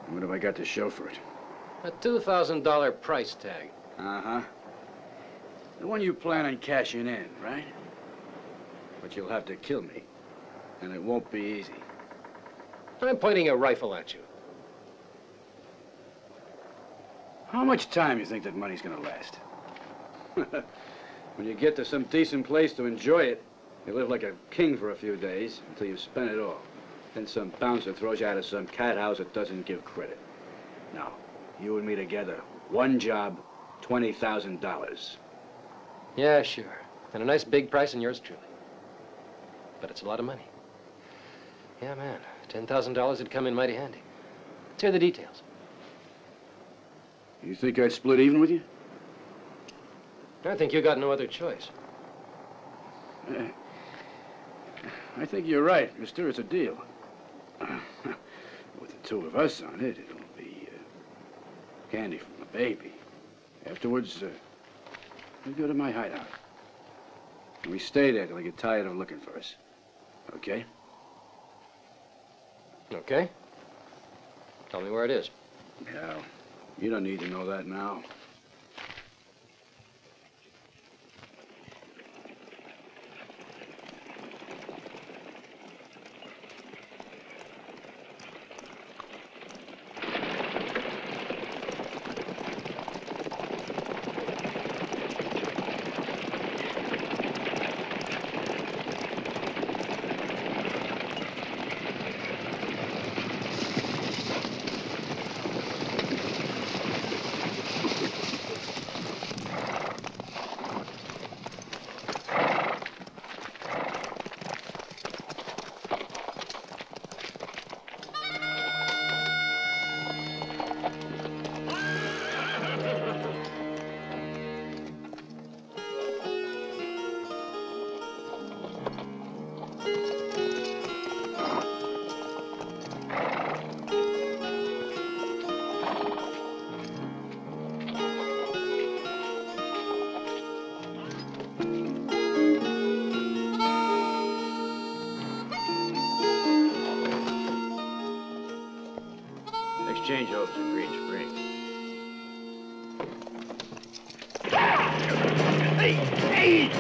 What have I got to show for it?
A $2,000 price tag.
Uh-huh. The one you plan on cashing in, right? But you'll have to kill me, and it won't be easy.
I'm pointing a rifle at you.
How much time you think that money's gonna last? When you get to some decent place to enjoy it, you live like a king for a few days until you've spent it all. Then some bouncer throws you out of some cat house that doesn't give credit. Now, you and me together, one job, $20,000.
Yeah, sure. And a nice big price in yours truly. But it's a lot of money. Yeah, man. $10,000 would come in mighty handy. Let's hear the details.
You think I'd split even with you?
I think you got no other choice.
I think you're right, mister. It's a deal. With the two of us on it, it'll be candy from a baby. Afterwards, we go to my hideout. And we stay there till they get tired of looking for us. Okay?
Okay. Tell me where it is.
No, you don't need to know that now. Changeovers in Green Spring.
Hey! Hey!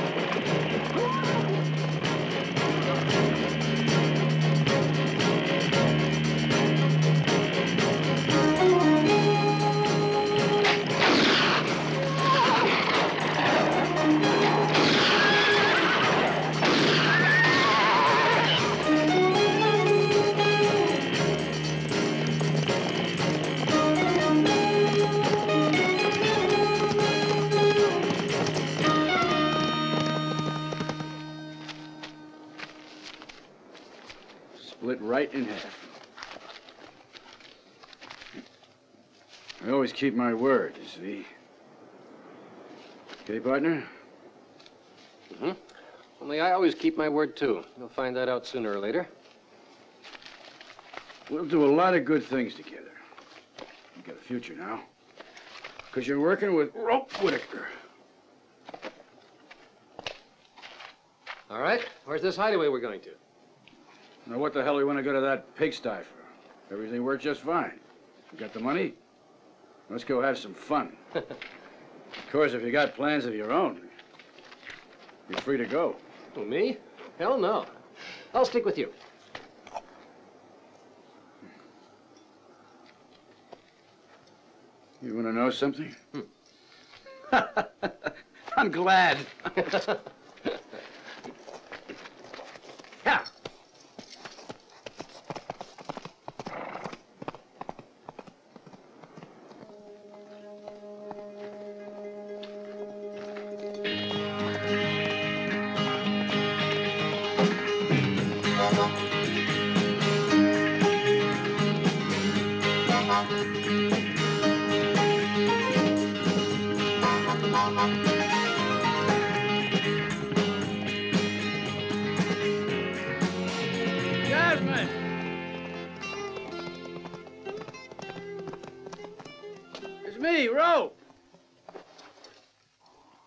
Split right in half. I always keep my word, you see. Okay, partner?
Mm-hmm. Only I always keep my word, too. You'll find that out sooner or later.
We'll do a lot of good things together. You got a future now. Because you're working with Rope Whitaker.
All right. Where's this hideaway we're going to?
Now, what the hell do we want to go to that pigsty for? Everything worked just fine. You got the money? Let's go have some fun. Of course, if you got plans of your own, you're free to go.
Who, me? Hell no. I'll stick with you.
You want to know something? I'm glad.
Yeah.
me, Rope.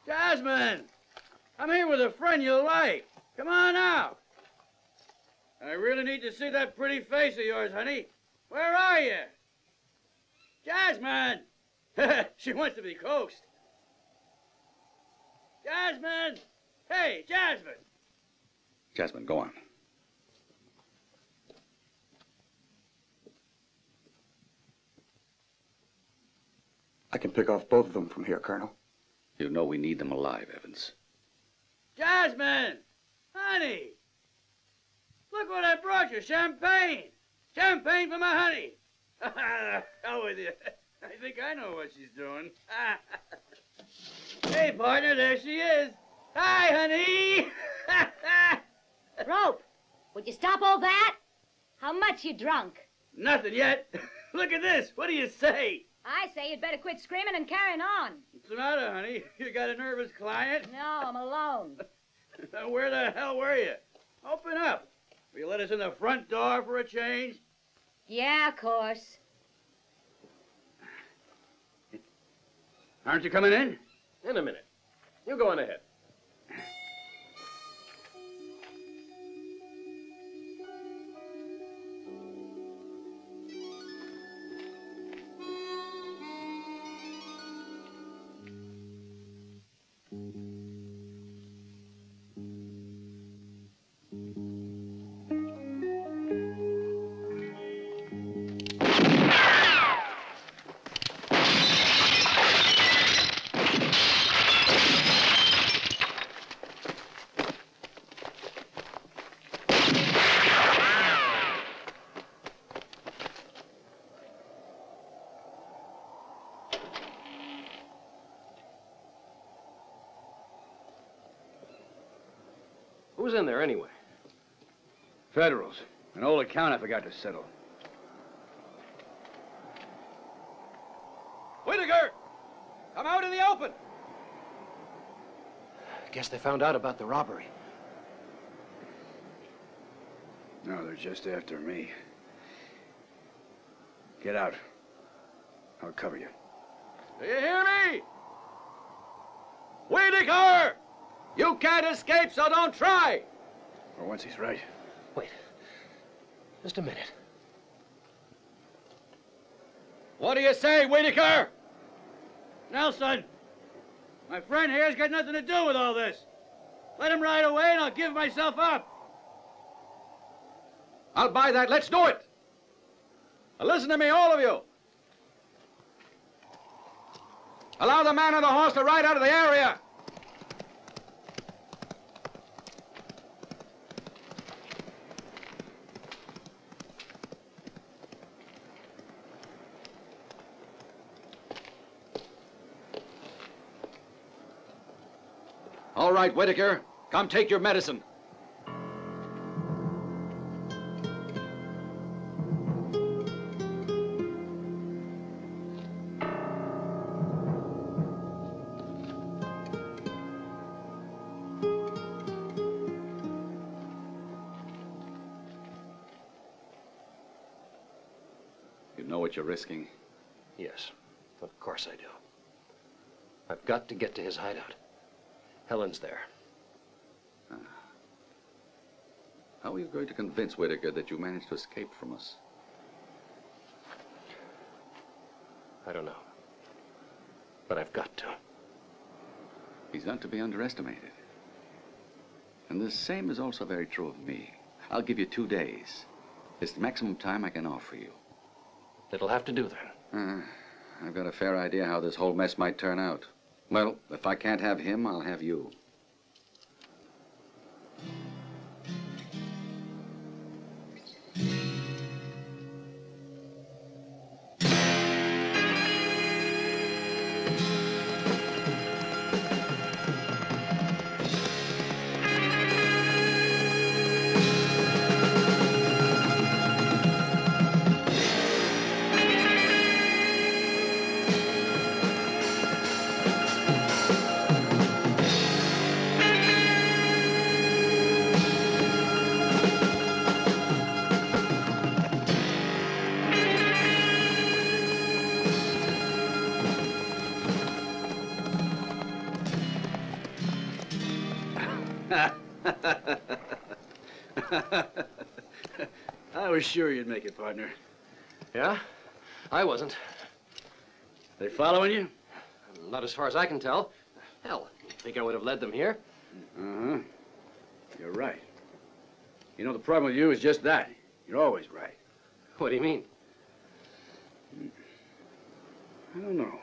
Jasmine, I'm here with a friend you'll like. Come on out. I really need to see that pretty face of yours, honey. Where are you? Jasmine! She wants to be coaxed. Jasmine! Hey, Jasmine!
Jasmine, go on.
I can pick off both of them from here, Colonel.
You know we need them alive, Evans.
Jasmine! Honey! Look what I brought you, champagne! Champagne for my honey! How with you? I think I know what she's doing. Hey, partner, there she is. Hi, honey!
Rope, would you stop all that? How much you drunk?
Nothing yet. Look at this. What do you say?
I say you'd better quit screaming and carrying on.
What's the matter, honey? You got a nervous client?
No, I'm alone.
Where the hell were you? Open up. Will you let us in the front door for a change?
Yeah, of course.
Aren't you coming in?
In a minute. You go on ahead. Who's in there anyway?
Federals. An old account I forgot to settle.
Whittaker! Come out in the open! Guess they found out about the robbery.
No, they're just after me. Get out. I'll cover you.
Do you hear me? Whittaker! You can't escape, so don't try!
For once he's right.
Wait. Just a minute.
What do you say, Whittaker?
Nelson! My friend here's got nothing to do with all this. Let him ride away and I'll give myself up.
I'll buy that. Let's do it. Now listen to me, all of you. Allow the man on the horse to ride out of the area. All right, Whittaker, come take your medicine.
You know what you're risking?
Yes, of course I do. I've got to get to his hideout. Helen's there.
How are you going to convince Whittaker that you managed to escape from us?
I don't know. But I've got to.
He's not to be underestimated. And the same is also very true of me. I'll give you 2 days. It's the maximum time I can offer you.
It'll have to do then.
I've got a fair idea how this whole mess might turn out. Well, if I can't have him, I'll have you.
I was sure you'd make it, partner.
Yeah? I wasn't.
They following you?
Not as far as I can tell. Hell, I think I would have led them here.
Uh-huh. You're right. You know, the problem with you is just that. You're always right.
What do you mean?
I don't know.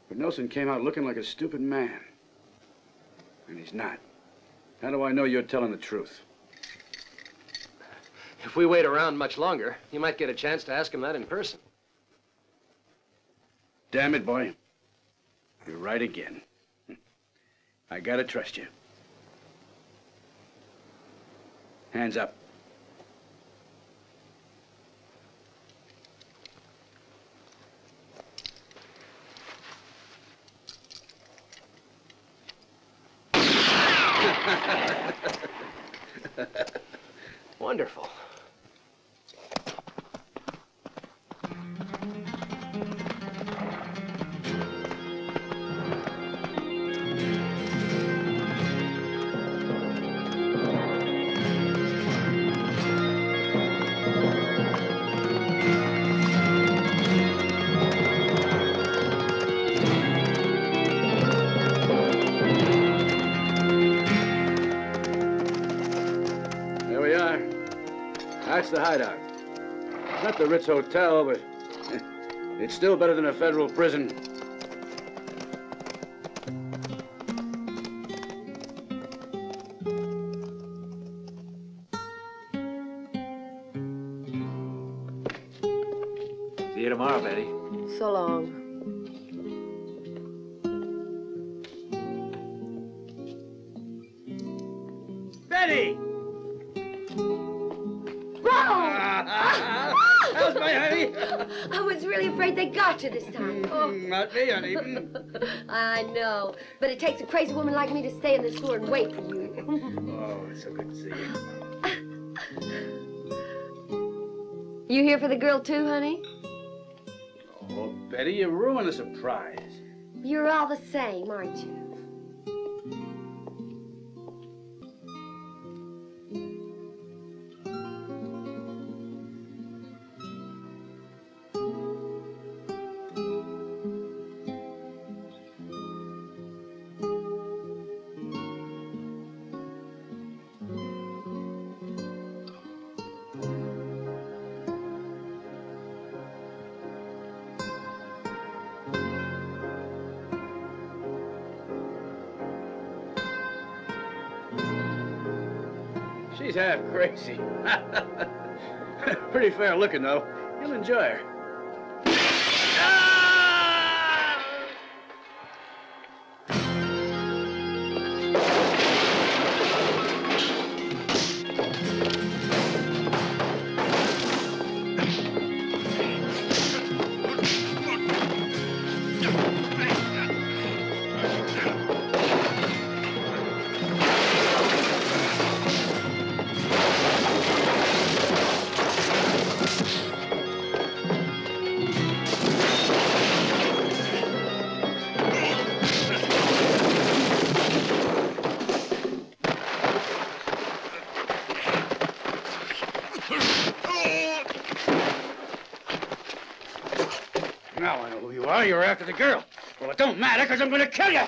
But Nelson came out looking like a stupid man. And he's not. How do I know you're telling the truth?
If we wait around much longer, you might get a chance to ask him that in person.
Damn it, boy. You're right again. I gotta trust you. Hands up.
Wonderful.
That's the hideout. It's not the Ritz Hotel, but it's still better than a federal prison.
See you tomorrow, Betty.
So long.
Betty!
How's
my honey?
I was really afraid they got you this time. Oh.
Not me, honey.
I know, but it takes a crazy woman like me to stay in the sewer and wait for you.
Oh, it's so good to see you.
You here for the girl too, honey?
Oh, Betty, you ruined the surprise.
You're all the same, aren't you?
She's half crazy. Pretty fair looking, though. You'll enjoy her. Now I know who you are. You're after the girl. Well, it don't matter, because I'm going to kill you.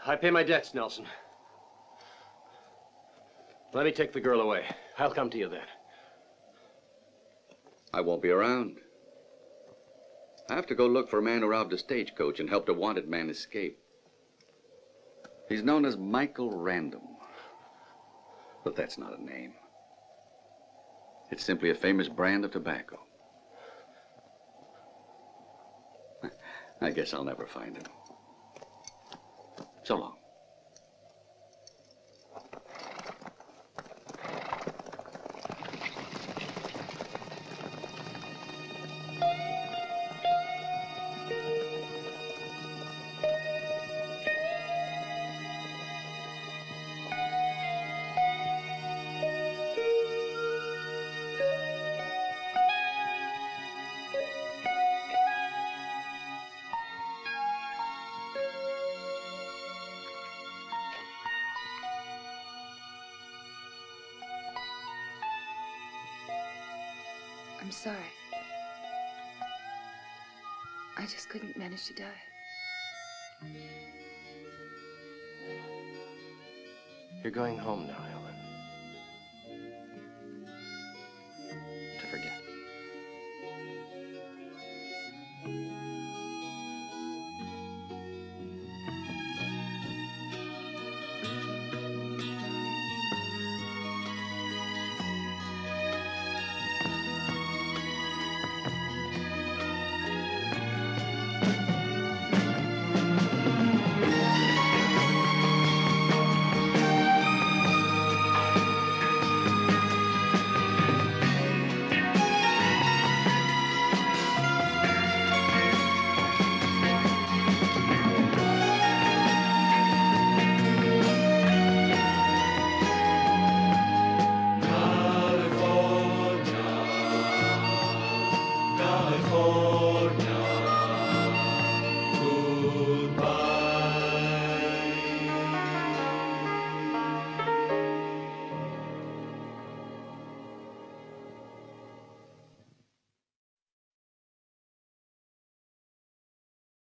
I pay my debts, Nelson. Let me take the girl away. I'll come to you then.
I won't be around. I have to go look for a man who robbed a stagecoach and helped a wanted man escape. He's known as Michael Random. But that's not a name. It's simply a famous brand of tobacco. I guess I'll never find him. So long.
I'm sorry. I just couldn't manage to die.
You're going home now, Helen. To forget.
California.